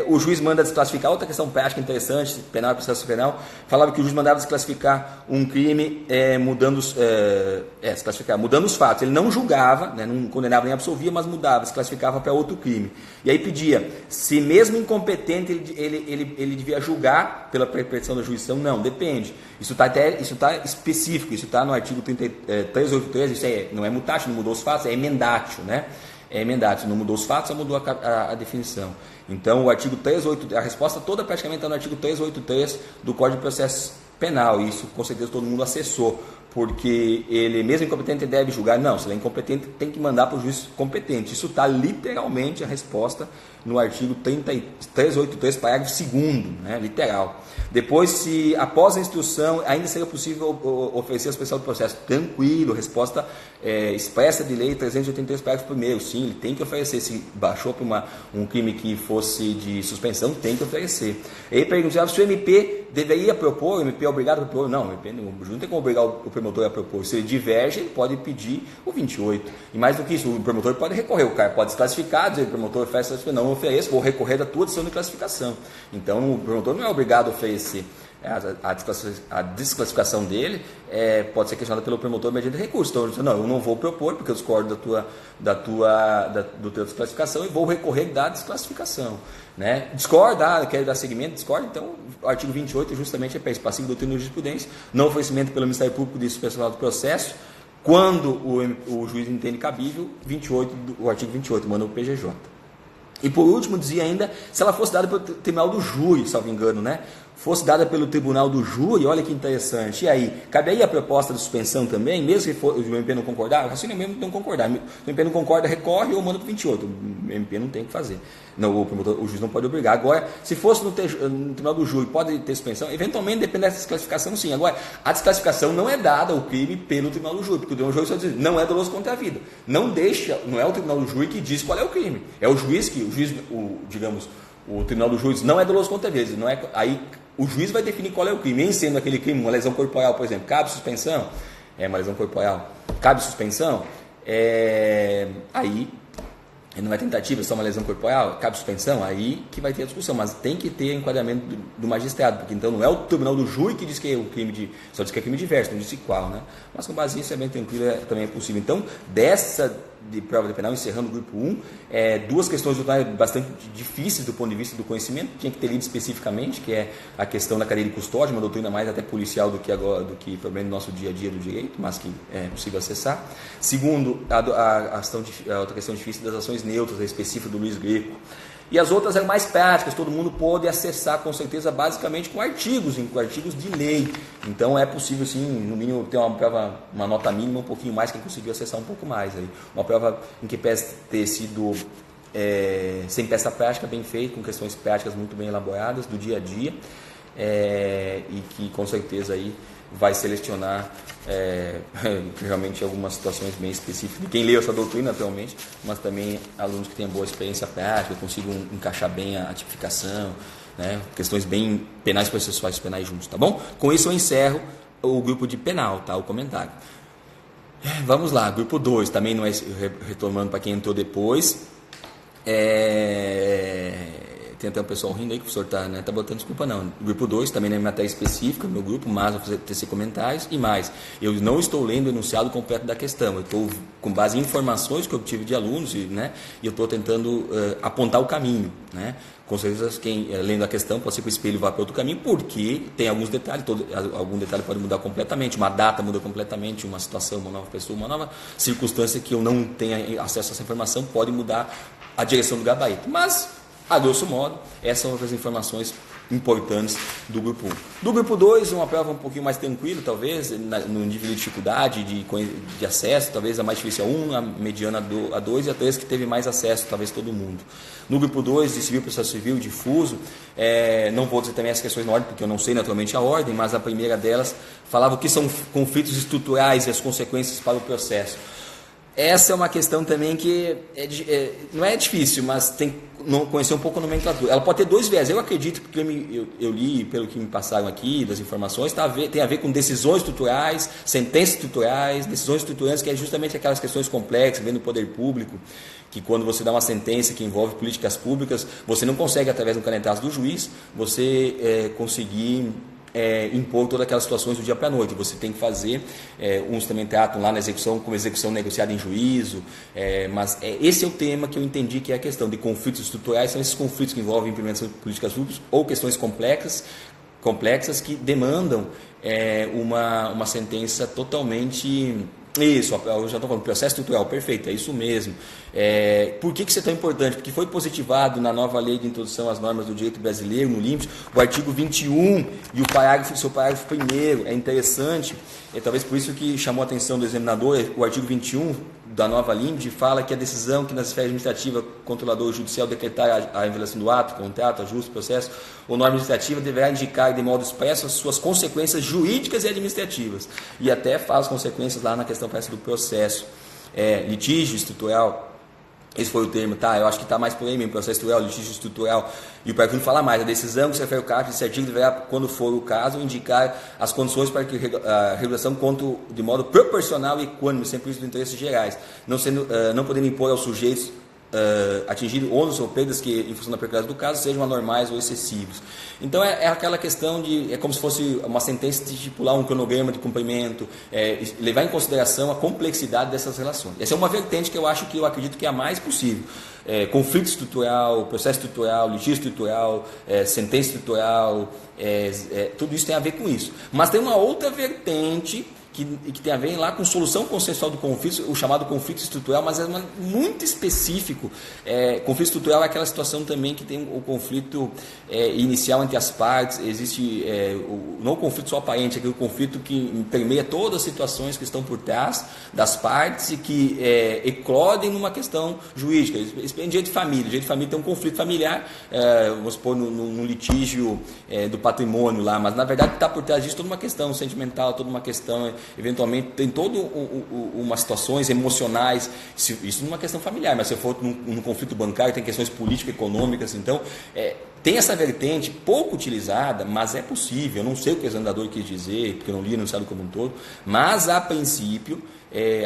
O juiz manda desclassificar, outra questão prática interessante, penal e processo penal, falava que o juiz mandava desclassificar um crime mudando os fatos. Ele não julgava, né, não condenava nem absolvia, mas mudava, desclassificava para outro crime. E aí pedia, se mesmo incompetente ele devia julgar pela petição da jurisdição, não, depende. Isso está específico, isso está no artigo 383, isso não é mutátil, não mudou os fatos, é emendátil, né? É emendátil, não mudou os fatos, só mudou a definição. Então, o artigo 383, a resposta toda praticamente está no artigo 383 do Código de Processo Penal. E isso, com certeza, todo mundo acessou, porque ele, mesmo incompetente, deve julgar. Não, se ele é incompetente, tem que mandar para o juiz competente. Isso está literalmente a resposta no artigo 383, parágrafo 2º, né, literal. Depois, se após a instrução ainda seria possível oferecer a suspensão do processo, tranquilo, resposta expressa de lei 383, parágrafo 1º, sim, ele tem que oferecer. Se baixou para um crime que fosse de suspensão, tem que oferecer. E aí perguntava se o MP deveria propor, o MP é obrigado a propor. Não, o MP não tem como obrigar o promotor a propor. Se ele diverge, ele pode pedir o 28. E mais do que isso, o promotor pode recorrer, o cara pode desclassificar, dizer, o promotor oferece, não ofereço, vou recorrer da tua decisão de classificação. Então, o promotor não é obrigado a oferecer. A desclassificação dele pode ser questionada pelo promotor mediante recurso. Então, não, eu não vou propor, porque eu discordo do teu desclassificação e vou recorrer da desclassificação. Né? Discorda, quer dar seguimento, discorda. Então, o artigo 28 justamente é passivo doutrina de jurisprudência, não oferecimento pelo Ministério Público de suspensão do processo, quando o juiz entende cabível, o artigo 28, manda o PGJ. E por último, dizia ainda, se ela fosse dada pelo tribunal do júri, salvo engano, né? Fosse dada pelo tribunal do júri, olha que interessante. E aí, cabe aí a proposta de suspensão também, mesmo que o MP não concordar? O raciocínio mesmo não concordar. O MP não concorda, recorre ou manda para o 28. O MP não tem o que fazer. Não, o juiz não pode obrigar. Agora, se fosse no tribunal do júri, pode ter suspensão? Eventualmente, depende dessa desclassificação, sim. Agora, a desclassificação não é dada ao crime pelo tribunal do júri, porque o tribunal do júri só diz, não é doloso contra a vida. Não é o tribunal do júri que diz qual é o crime. É o juiz que, o tribunal do júri não é doloso contra a vida. Não é, aí o juiz vai definir qual é o crime. Em sendo aquele crime, uma lesão corporal, por exemplo, cabe suspensão? Uma lesão corporal. Cabe suspensão? Aí não é tentativa, é só uma lesão corporal, cabe suspensão, aí que vai ter a discussão, mas tem que ter enquadramento do magistrado, porque então não é o tribunal do júri que diz que é o crime só diz que é crime diverso, não disse qual, né? Mas com base nisso é bem tranquilo, também é possível. Então, dessa de prova de penal, encerrando o grupo 1, duas questões bastante difíceis do ponto de vista do conhecimento, tinha que ter lido especificamente, que é a questão da cadeia de custódia, uma doutrina mais até policial do que problema do nosso dia a dia do direito, mas que é possível acessar. Segundo, a outra questão difícil das ações neutras, a específica do Luiz Greco. E as outras eram mais práticas, todo mundo pode acessar com certeza, basicamente com artigos de lei. Então é possível, sim, no mínimo ter uma nota mínima, um pouquinho mais, quem conseguiu acessar um pouco mais. Aí. Uma prova em que parece ter sido sem peça prática, bem feita, com questões práticas muito bem elaboradas, do dia a dia, e que com certeza aí vai selecionar realmente algumas situações bem específicas de quem leu essa doutrina atualmente, mas também alunos que têm boa experiência prática, consigam encaixar bem a tipificação né? Questões bem penais, processuais penais juntos, tá bom? Com isso eu encerro o grupo de penal, tá? O comentário. Vamos lá, grupo 2, também não é, retomando para quem entrou depois. Tem até um pessoal rindo aí que o professor tá botando desculpa não. Grupo 2 também não é matéria específica, meu grupo, mas vou fazer tecer comentários e mais. Eu não estou lendo o enunciado completo da questão, eu estou com base em informações que eu obtive de alunos, né, e eu estou tentando apontar o caminho, né. Com certeza quem lendo a questão pode ser que o espelho vá para outro caminho, porque tem alguns detalhes, algum detalhe pode mudar completamente, uma data muda completamente, uma situação, uma nova pessoa, uma nova circunstância que eu não tenha acesso a essa informação pode mudar a direção do gabarito. Mas, a grosso modo, essas são as informações importantes do grupo 1. Do grupo 2, uma prova um pouquinho mais tranquila, talvez, no nível de dificuldade, de acesso, talvez a mais difícil a 1, a mediana a 2 e a 3 que teve mais acesso, talvez todo mundo. No grupo 2, de civil, processo civil, difuso, não vou dizer também as questões na ordem, porque eu não sei naturalmente a ordem, mas a primeira delas falava o que são conflitos estruturais e as consequências para o processo. Essa é uma questão também que não é difícil, mas tem que conhecer um pouco a nomenclatura. Ela pode ter dois viés. Eu acredito, porque eu li, pelo que me passaram aqui, das informações, tem a ver com decisões estruturais, sentenças estruturais, decisões estruturantes, que é justamente aquelas questões complexas, vendo o poder público, que quando você dá uma sentença que envolve políticas públicas, você não consegue, através do canetaço do juiz, você conseguir impor todas aquelas situações do dia para a noite. Você tem que fazer, uns também tratam lá na execução, como execução negociada em juízo, mas esse é o tema que eu entendi que é a questão de conflitos estruturais, são esses conflitos que envolvem implementação de políticas públicas ou questões complexas que demandam uma sentença totalmente... Isso, eu já estou falando, processo estrutural, perfeito, é isso mesmo. Por que isso é tão importante? Porque foi positivado na nova lei de introdução às normas do direito brasileiro, no LIMPS, o artigo 21 e o seu parágrafo 1º. É interessante, talvez por isso que chamou a atenção do examinador, o artigo 21 da nova LIMPS fala que a decisão que na esfera administrativa, controlador judicial decretar a revelação do ato, contrato, ajuste, processo ou norma administrativa deverá indicar de modo expresso as suas consequências jurídicas e administrativas. E até faz consequências lá na questão do processo. Litígio estrutural, esse foi o termo, tá? Eu acho que está mais por aí mesmo, processo estrutural, litígio estrutural. E o parágrafo fala mais, a decisão que se refere ao caso desse artigo deverá, quando for o caso, indicar as condições para que a regulação conte de modo proporcional e equânime, sem prejuízo dos interesses gerais, não podendo impor aos sujeitos atingir ônus ou perdas que, em função da peculiaridade do caso, sejam anormais ou excessivos. Então é aquela questão de, é como se fosse uma sentença de estipular um cronograma de cumprimento, levar em consideração a complexidade dessas relações. Essa é uma vertente que eu acredito que é a mais possível. Conflito estrutural, processo estrutural, litígio estrutural, sentença estrutural, tudo isso tem a ver com isso. Mas tem uma outra vertente que tem a ver lá com solução consensual do conflito, o chamado conflito estrutural, mas é muito específico. Conflito estrutural é aquela situação também que tem o conflito inicial entre as partes, existe não o conflito só aparente, é aquele conflito que permeia todas as situações que estão por trás das partes e que eclodem numa questão jurídica. Em direito de família, direito de família tem um conflito familiar, vamos supor, num litígio do patrimônio lá, mas na verdade está por trás disso toda uma questão sentimental, toda uma questão... Eventualmente tem todas umas situações emocionais, isso numa questão familiar, mas se for num conflito bancário, tem questões político-econômicas, então tem essa vertente pouco utilizada, mas é possível. Eu não sei o que o examinador quis dizer, porque eu não li o enunciado como um todo, mas a princípio,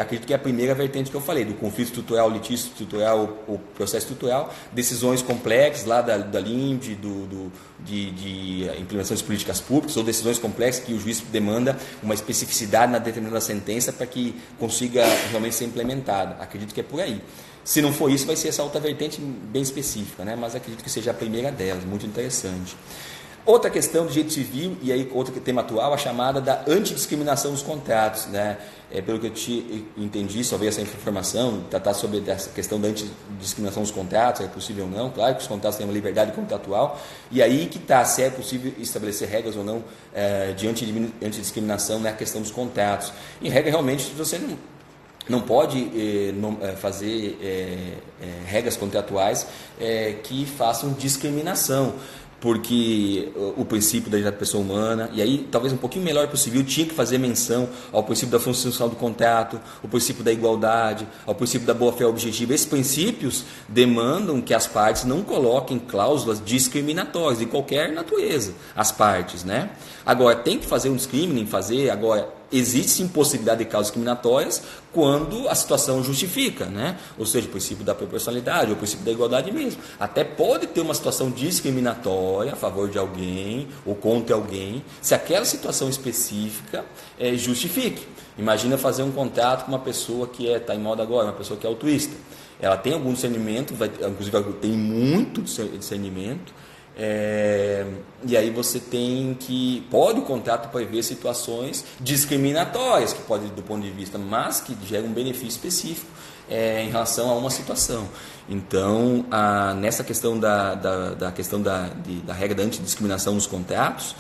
acredito que é a primeira vertente que eu falei, do conflito estrutural, litígio estrutural, o processo estrutural, decisões complexas lá da LIMD, de implementação de políticas públicas, ou decisões complexas que o juiz demanda uma especificidade na determinada sentença para que consiga realmente ser implementada. Acredito que é por aí. Se não for isso, vai ser essa outra vertente bem específica, né? Mas acredito que seja a primeira delas, muito interessante. Outra questão do direito civil, e aí outro tema atual, a chamada da antidiscriminação dos contratos, né? Pelo que eu entendi, só veio essa informação, tratar sobre essa questão da antidiscriminação dos contratos, é possível ou não, claro que os contratos têm uma liberdade contratual, e aí que está, se é possível estabelecer regras ou não de antidiscriminação na questão dos contratos. Em regra, realmente, você não pode fazer regras contratuais que façam discriminação. porque o princípio da dignidade da pessoa humana, e aí talvez um pouquinho melhor para o civil, tinha que fazer menção ao princípio da função social do contrato, o princípio da igualdade, ao princípio da boa-fé objetiva. Esses princípios demandam que as partes não coloquem cláusulas discriminatórias de qualquer natureza, as partes, né? Agora, tem que fazer um discrimen, existe sim possibilidade de causas discriminatórias quando a situação justifica, né? Ou seja, o princípio da proporcionalidade, ou o princípio da igualdade mesmo. Até pode ter uma situação discriminatória a favor de alguém ou contra alguém, se aquela situação específica justifique. Imagina fazer um contrato com uma pessoa que está em moda agora, uma pessoa que é altruísta. Ela tem algum discernimento, inclusive tem muito discernimento, e aí você pode o contrato prever situações discriminatórias, que pode do ponto de vista, mas que geram um benefício específico em relação a uma situação. Então, nessa questão da regra da antidiscriminação nos contratos,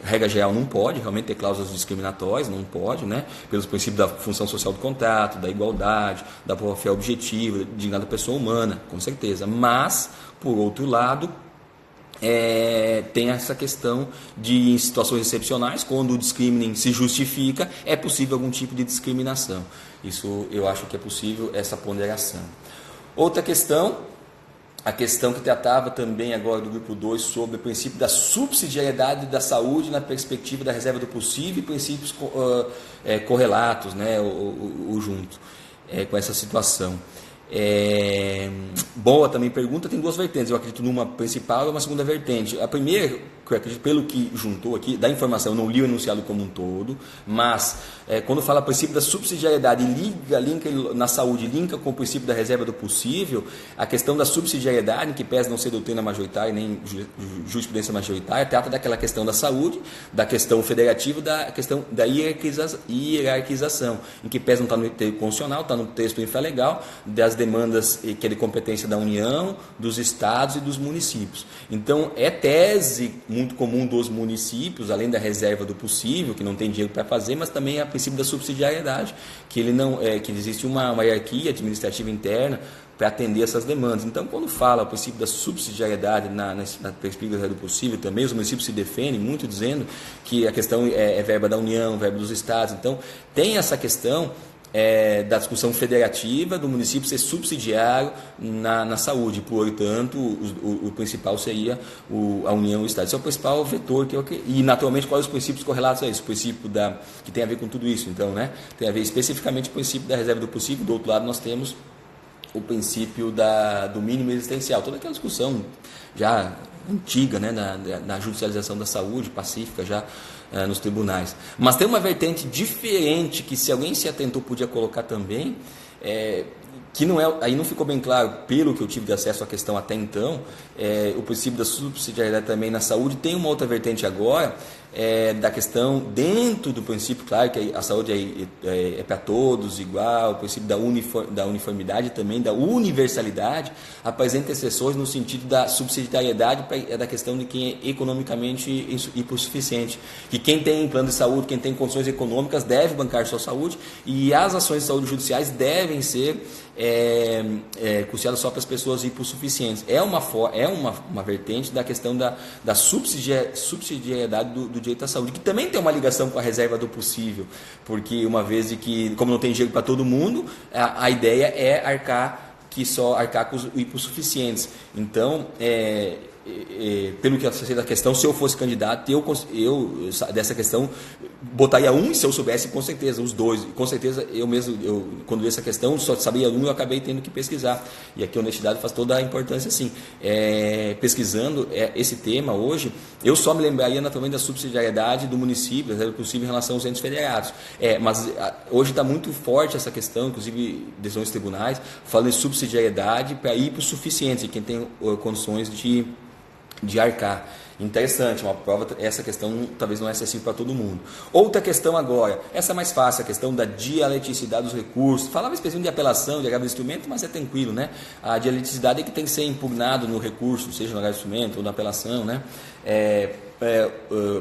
regra geral não pode realmente ter cláusulas discriminatórias, não pode, né? Pelos princípios da função social do contrato, da igualdade, da boa-fé objetiva, dignidade da pessoa humana, com certeza. Mas, por outro lado, tem essa questão de em situações excepcionais, quando o discrimen se justifica, é possível algum tipo de discriminação. Isso eu acho que é possível, essa ponderação. Outra questão, a questão que tratava também agora do grupo 2 sobre o princípio da subsidiariedade da saúde na perspectiva da reserva do possível e princípios correlatos, né, o junto com essa situação. Boa também pergunta, tem duas vertentes, eu acredito numa principal e uma segunda vertente. A primeira, que eu acredito, pelo que juntou aqui, da informação, eu não li o enunciado como um todo, mas quando fala princípio da subsidiariedade linka na saúde, linka com o princípio da reserva do possível, a questão da subsidiariedade, que pese não ser doutrina majoritária nem jurisprudência majoritária, trata daquela questão da saúde, da questão federativa, da questão da hierarquização, em que pese não está no texto constitucional, está no texto infralegal, das demandas que é de competência da União, dos estados e dos municípios. Então, é tese muito comum dos municípios, além da reserva do possível, que não tem dinheiro para fazer, mas também é o princípio da subsidiariedade, que existe uma hierarquia administrativa interna para atender essas demandas. Então, quando fala o princípio da subsidiariedade na perspectiva do possível, também os municípios se defendem muito dizendo que a questão é verba da União, verba dos estados. Então, tem essa questão da discussão federativa do município ser subsidiário na saúde, portanto o principal seria a União e o Estado. Esse é o principal vetor e naturalmente quais os princípios correlatos a isso, o princípio que tem a ver com tudo isso, então, né? Tem a ver especificamente com o princípio da reserva do possível. Do outro lado nós temos o princípio do mínimo existencial, toda aquela discussão já antiga, né, na judicialização da saúde pacífica já nos tribunais. Mas tem uma vertente diferente que, se alguém se atentou, podia colocar também, que não aí não ficou bem claro, pelo que eu tive de acesso à questão até então, o princípio da subsidiariedade também na saúde. Tem uma outra vertente agora, da questão dentro do princípio, claro que a saúde é para todos igual, o princípio da uniformidade também, da universalidade, apresenta exceções no sentido da subsidiariedade, da questão de quem é economicamente hipossuficiente, que quem tem plano de saúde, quem tem condições econômicas deve bancar sua saúde, e as ações de saúde judiciais devem ser custeadas só para as pessoas hipossuficientes. É uma vertente da questão da subsidiariedade do direito à saúde, que também tem uma ligação com a reserva do possível, porque uma vez que, como não tem dinheiro para todo mundo, a ideia é arcar com os hipossuficientes. Então, pelo que eu sei da questão, se eu fosse candidato, eu dessa questão botaria um, e se eu soubesse, com certeza, os dois. Com certeza, quando vi essa questão, só sabia um e eu acabei tendo que pesquisar. E aqui a honestidade faz toda a importância, sim. Pesquisando esse tema hoje, eu só me lembraria naturalmente da subsidiariedade do município, da reserva possível em relação aos entes federados. Mas hoje está muito forte essa questão, inclusive decisões tribunais, falando em subsidiariedade para hipossuficientes, e quem tem condições de arcar. Interessante, uma prova, essa questão talvez não é acessível para todo mundo. Outra questão agora, essa é mais fácil, a questão da dialeticidade dos recursos. Falava especialmente de apelação, de agravo de instrumento, mas é tranquilo, né? A dialeticidade é que tem que ser impugnado no recurso, seja no agravo de instrumento ou na apelação, né?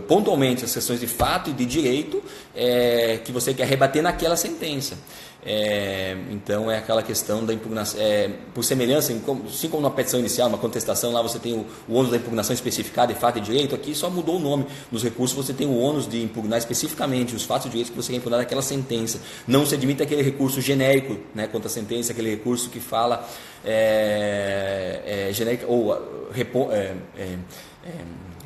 Pontualmente as questões de fato e de direito que você quer rebater naquela sentença. Então é aquela questão da impugnação, por semelhança, assim como na petição inicial, uma contestação, lá você tem o ônus da impugnação especificada de fato e direito, aqui só mudou o nome. Nos recursos você tem o ônus de impugnar especificamente os fatos e direitos que você quer impugnar daquela sentença. Não se admite aquele recurso genérico, né, contra a sentença, aquele recurso que fala genérico, ou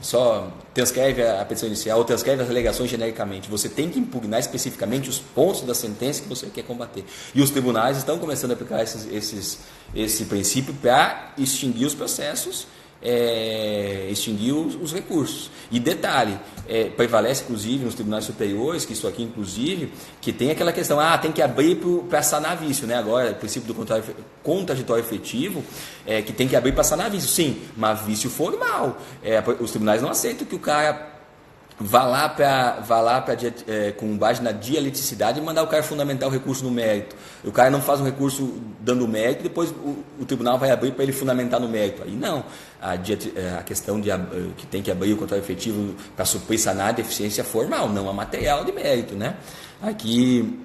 só transcreve a petição inicial ou transcreve as alegações genericamente. Você tem que impugnar especificamente os pontos da sentença que você quer combater. E os tribunais estão começando a aplicar esse princípio para extinguir os processos, extinguir os recursos. E detalhe, prevalece inclusive nos tribunais superiores, que isso aqui inclusive, que tem aquela questão, tem que abrir para sanar vício, né? Agora, o princípio do contraditório efetivo, que tem que abrir para sanar vício, sim, mas vício formal. Os tribunais não aceitam que o cara vá lá com base na dialeticidade e mandar o cara fundamentar o recurso no mérito. O cara não faz um recurso dando mérito, depois o tribunal vai abrir para ele fundamentar no mérito. Aí não. A questão que tem que abrir o contrato efetivo para suprir e sanar a deficiência formal, não a material de mérito, né? Aqui,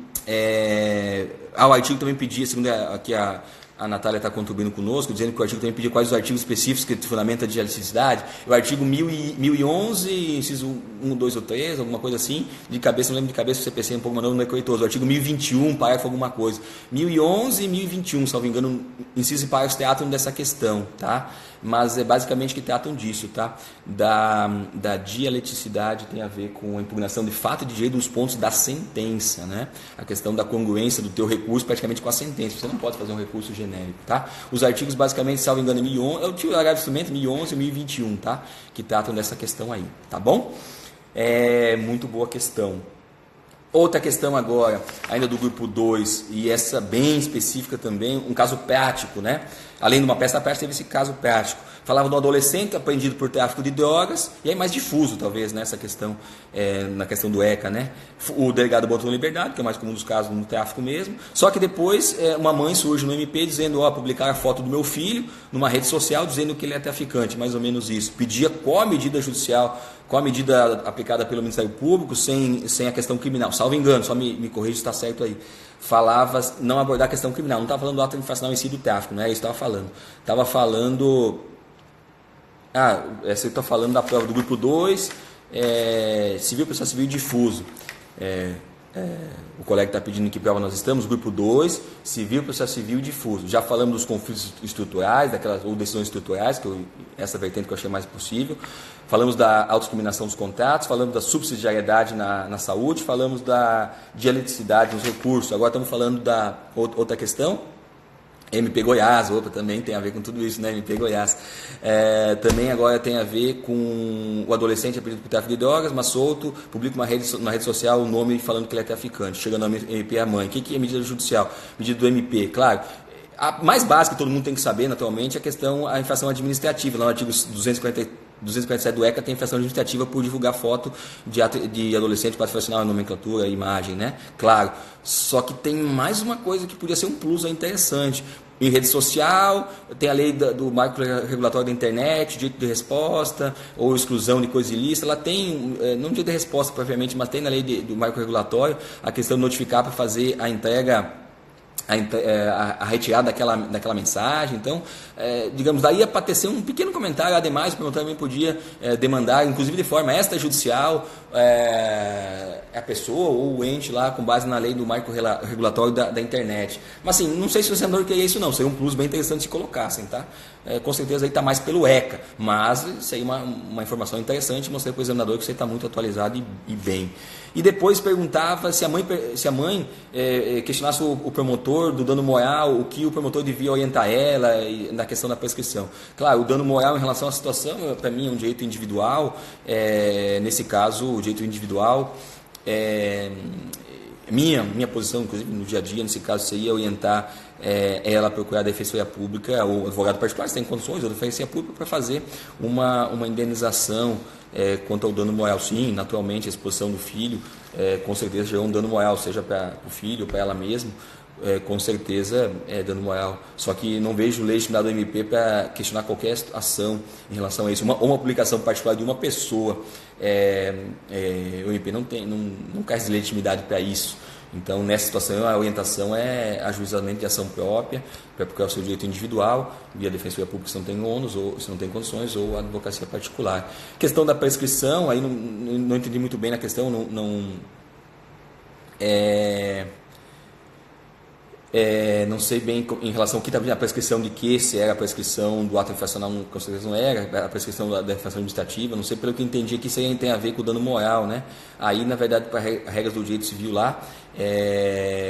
o artigo também pedia, segundo aqui a Natália está contribuindo conosco, dizendo que o artigo também pedia quais os artigos específicos que fundamentam a dialeticidade. O artigo 1011, inciso 1, 2 ou 3, alguma coisa assim, de cabeça, não lembro de cabeça, o CPC é um pouco não é corretoso. O artigo 1021, parágrafo alguma coisa. 1011 e 1021, salvo engano, inciso e parágrafos tratam dessa questão, tá? Mas é basicamente que tratam disso, tá? Da dialeticidade tem a ver com a impugnação de fato e de direito dos pontos da sentença, né? A questão da congruência do teu recurso praticamente com a sentença. Você não pode fazer um recurso genérico, tá? Os artigos basicamente, salvo engano, 1011, eu tive o agravo de instrumento 1011 e 1021, tá? Que tratam dessa questão aí, tá bom? Muito boa questão. Outra questão agora, ainda do grupo 2, e essa bem específica também, um caso prático, né? Além de uma peça prática, teve esse caso prático. Falava de um adolescente apreendido por tráfico de drogas, e aí mais difuso, talvez, nessa questão, na questão do ECA, né? O delegado botou liberdade, que é o mais comum dos casos no tráfico mesmo, só que depois uma mãe surge no MP dizendo, publicar a foto do meu filho numa rede social, dizendo que ele é traficante, mais ou menos isso. Pedia qual a medida judicial, qual a medida aplicada pelo Ministério Público, sem a questão criminal. Salvo engano, só me corrija se está certo aí. Falava não abordar a questão criminal, não estava falando do ato infracional em si do tráfico, não é isso que estava falando. Estava falando... você está falando da prova do grupo 2, civil, processo civil e difuso. O colega está pedindo em que prova nós estamos, grupo 2, civil, processo civil e difuso. Já falamos dos conflitos estruturais, ou decisões estruturais, essa vertente que eu achei mais possível. Falamos da autodiscriminação dos contratos, falamos da subsidiariedade na saúde, falamos da dialeticidade nos recursos. Agora estamos falando da outra questão, MP Goiás, também tem a ver com tudo isso, né? MP Goiás. Também agora tem a ver com o adolescente apreendido por tráfico de drogas, mas solto, publica na rede social o nome falando que ele é traficante. Chega no MP a mãe. O que é medida judicial? Medida do MP, claro. A mais básica que todo mundo tem que saber, naturalmente, é a infração administrativa. Lá no artigo 247 do ECA tem infração administrativa por divulgar foto de adolescente para fracionar a nomenclatura, a imagem, né? Claro. Só que tem mais uma coisa que podia ser um plus interessante. Em rede social, tem a lei do marco regulatório da internet, direito de resposta, ou exclusão de coisa ilícita. Ela tem, não direito de resposta propriamente, mas tem na lei do marco regulatório a questão de notificar para fazer a entrega, a retirada daquela mensagem. Então, digamos, daí ia para tecer um pequeno comentário. Ademais, o promotor também podia demandar, inclusive de forma extrajudicial, a pessoa ou o ente lá com base na lei do marco regulatório da internet. Mas assim, não sei se o senador queria isso não, seria um plus bem interessante se colocassem, tá? Com certeza aí está mais pelo ECA, mas seria uma informação interessante, mostrei para o examinador que você está muito atualizado e bem. E depois perguntava se a mãe questionasse o promotor do dano moral, o que o promotor devia orientar ela na questão da prescrição. Claro, o dano moral em relação à situação, para mim, é um direito individual. Nesse caso, o direito individual, minha posição, inclusive, no dia a dia, nesse caso, seria orientar ela a procurar a Defensoria Pública, ou advogado particular, se tem condições, ou a Defensoria Pública, para fazer uma indenização quanto ao dano moral. Sim, naturalmente, a exposição do filho, com certeza, gerou um dano moral, seja para o filho ou para ela mesma, com certeza é dano moral. Só que não vejo legitimidade do MP para questionar qualquer ação em relação a isso. Uma publicação particular de uma pessoa, o MP não carrega legitimidade para isso. Então, nessa situação, a orientação é ajuizamento de ação própria, para procurar o seu direito individual, via defensoria pública se não tem ônus, ou se não tem condições, ou advocacia particular. Questão da prescrição, aí não entendi muito bem na questão, não sei bem em relação ao que estava a prescrição de que, se era a prescrição do ato infracional, com certeza não era, a prescrição da infração administrativa, não sei, pelo que eu entendi aqui, isso aí tem a ver com o dano moral, né? Aí, na verdade, para regras do direito civil lá,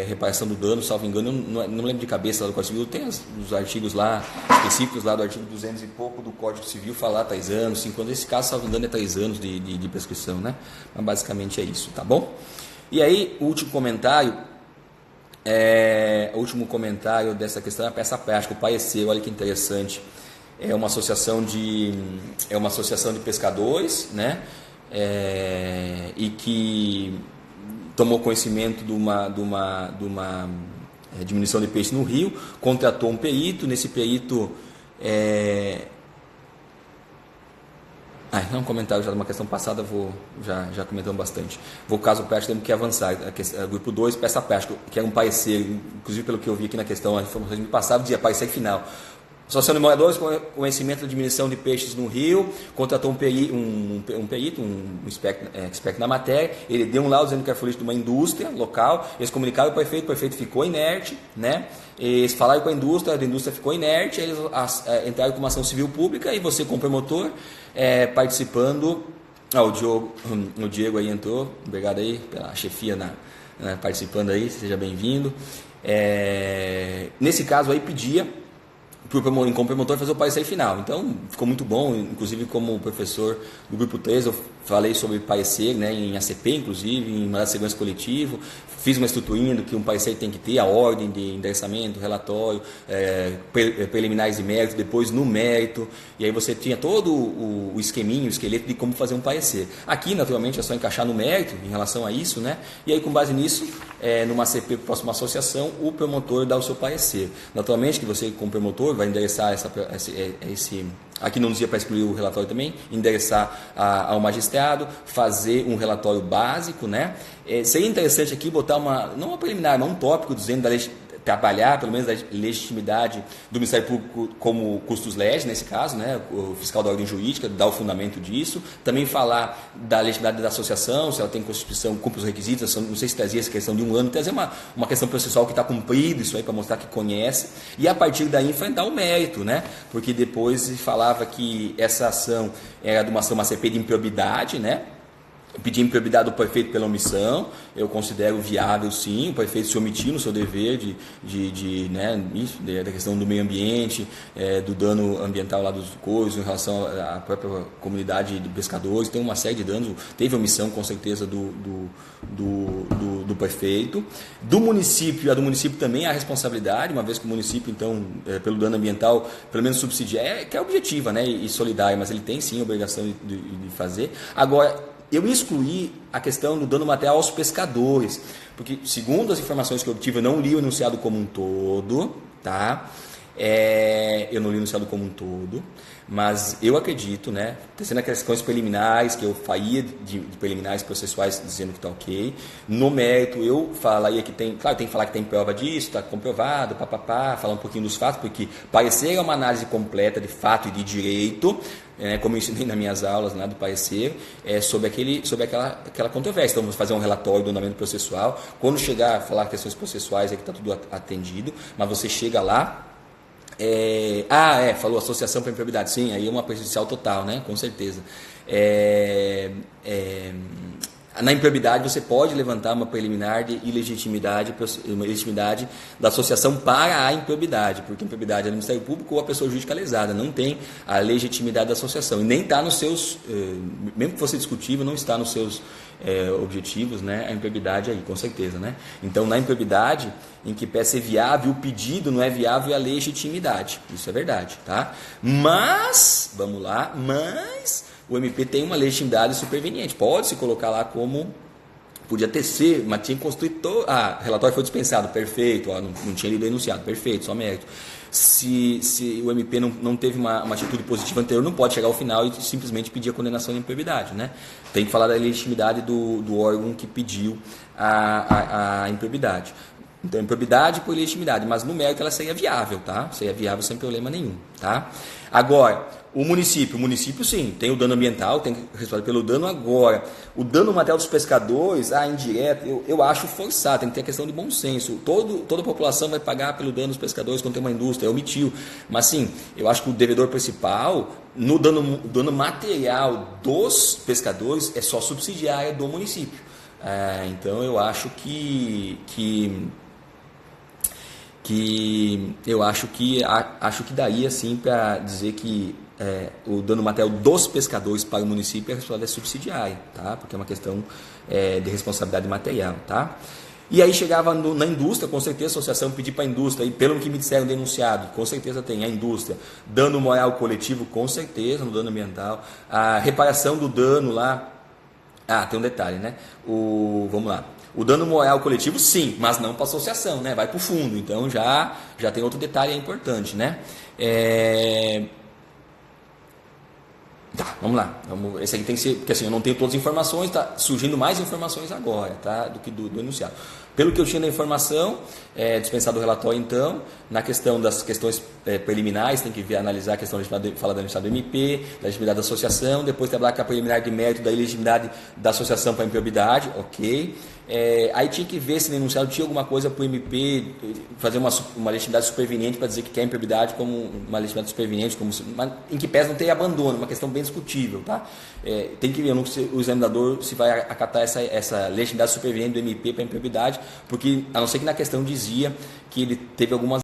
reparação do dano, salvo engano, eu não lembro de cabeça lá do Código Civil, tem os artigos lá, específicos lá do artigo 200 e pouco do Código Civil, falar 3 anos, 5 anos, nesse caso, salvo engano, é 3 anos de prescrição, né? Mas basicamente é isso, tá bom? E aí, o último comentário dessa questão é a peça prática, o parecer, olha que interessante, é uma associação de pescadores, né? E que tomou conhecimento de uma diminuição de peixe no rio, contratou um perito, nesse perito não é um comentário já de uma questão passada, já comentamos bastante. Vou caso prático, temos que avançar. Grupo 2, peça prática, que é um parecer, inclusive pelo que eu vi aqui na questão, a informação me passava, dizia parecer final. Associação de moradores com conhecimento da diminuição de peixes no rio, contratou um perito, um expert na matéria, ele deu um laudo dizendo que era florista de uma indústria local, eles comunicaram ao prefeito, o prefeito ficou inerte, né? Eles falaram com a indústria ficou inerte, eles entraram com uma ação civil pública e você, como promotor, participando, o Diego aí entrou, obrigado aí pela chefia participando aí, seja bem-vindo. Nesse caso aí pedia como promotor fazer o parecer final, então ficou muito bom, inclusive como professor do grupo 3 eu falei sobre parecer, né, em ACP inclusive, em mandado de segurança coletivo, fiz uma estruturinha do que um parecer tem que ter, a ordem de endereçamento, relatório, preliminares de mérito, depois no mérito, e aí você tinha todo o esqueminho, o esqueleto de como fazer um parecer. Aqui naturalmente é só encaixar no mérito em relação a isso, né, e aí com base nisso, numa ACP próxima associação, o promotor dá o seu parecer. Naturalmente que você como promotor vai endereçar aqui não dizia para excluir o relatório também, endereçar ao magistrado, fazer um relatório básico, né? Seria interessante aqui botar não uma preliminar, mas um tópico dizendo da trabalhar, pelo menos, da legitimidade do Ministério Público como custos legis, nesse caso, né, o fiscal da ordem jurídica, dar o fundamento disso, também falar da legitimidade da associação, se ela tem constituição, cumpre os requisitos, não sei se trazia essa questão de 1 ano, trazer uma questão processual que está cumprido, isso aí para mostrar que conhece, e a partir daí enfrentar o mérito, né, porque depois falava que essa ação era de uma ACP de improbidade, né, pedir improbidade do prefeito pela omissão, eu considero viável sim, o prefeito se omitir no seu dever da questão do meio ambiente, do dano ambiental lá dos coisas, em relação à própria comunidade de pescadores, tem uma série de danos, teve omissão com certeza do prefeito. Do município, a do município também há responsabilidade, uma vez que o município, então, pelo dano ambiental, pelo menos subsidia, que é objetiva, né, e solidária, mas ele tem sim a obrigação de fazer. Agora, eu excluí a questão do dano material aos pescadores, porque, segundo as informações que eu obtive, eu não li o enunciado como um todo, tá? Eu não li o enunciado como um todo, mas eu acredito, né, tendo as questões preliminares, que eu faria de preliminares processuais dizendo que está ok, no mérito eu falaria que tem, claro, tem que falar que tem prova disso, está comprovado, falar um pouquinho dos fatos, porque parecer é uma análise completa de fato e de direito, como eu ensinei nas minhas aulas lá do parecer, sobre aquela controvérsia. Então vamos fazer um relatório do andamento processual, quando chegar a falar questões processuais é que está tudo atendido, mas você chega lá, falou associação para improbidade, sim, aí é uma prejudicial total, né? Com certeza. Na improbidade você pode levantar uma preliminar de ilegitimidade, uma legitimidade da associação para a improbidade, porque a improbidade é do Ministério Público ou a pessoa jurídica lesada, não tem a legitimidade da associação, e nem está nos seus, mesmo que fosse discutível, não está nos seus objetivos, né, a improbidade aí, com certeza, né? Então, na improbidade, em que peça é viável, o pedido não é viável a legitimidade, isso é verdade, tá? Mas, vamos lá, o MP tem uma legitimidade superveniente, pode se colocar lá como Podia tecer, mas tinha que construir todo. Ah, relatório foi dispensado, perfeito. Não tinha lido o enunciado, perfeito, só mérito. Se o MP não teve uma atitude positiva anterior, não pode chegar ao final e simplesmente pedir a condenação de improbidade, né? Tem que falar da legitimidade do órgão que pediu a improbidade. Então, improbidade por legitimidade, mas no mérito ela seria viável, tá? Seria viável sem problema nenhum, tá? Agora, o município sim, tem o dano ambiental, tem que responder pelo dano. Agora, o dano material dos pescadores, indireto, eu acho forçado, tem que ter a questão de bom senso. Toda a população vai pagar pelo dano dos pescadores quando tem uma indústria, omitiu. Mas sim, eu acho que o devedor principal, no dano material dos pescadores, é só subsidiária do município. Então, eu acho que daria assim para dizer que o dano material dos pescadores para o município a responsabilidade é subsidiária, tá? Porque é uma questão de responsabilidade material, tá? E aí chegava na indústria, com certeza a associação pedir para a indústria, e pelo que me disseram denunciado, com certeza tem a indústria, dano moral coletivo, com certeza no dano ambiental, a reparação do dano lá, tem um detalhe, né? Vamos lá. O dano moral coletivo, sim, mas não para a associação, né? Vai para o fundo. Então já tem outro detalhe importante, né? Tá, vamos lá. Esse aqui tem que ser, porque assim, eu não tenho todas as informações, está surgindo mais informações agora, tá? Do que do enunciado. Pelo que eu tinha da informação, dispensado o relatório, então, na questão das questões preliminares, tem que analisar a questão da legitimidade do MP, da legitimidade da associação, depois trabalhar com a preliminar de mérito da legitimidade da associação para a improbidade, ok. Aí tinha que ver se no enunciado tinha alguma coisa para o MP fazer uma legitimidade superveniente para dizer que quer a improbidade como uma legitimidade superveniente, em que pese não ter abandono, uma questão bem discutível, tá? Tem que ver o examinador se vai acatar essa legitimidade superveniente do MP para a improbidade, porque a não ser que na questão dizia que ele teve algumas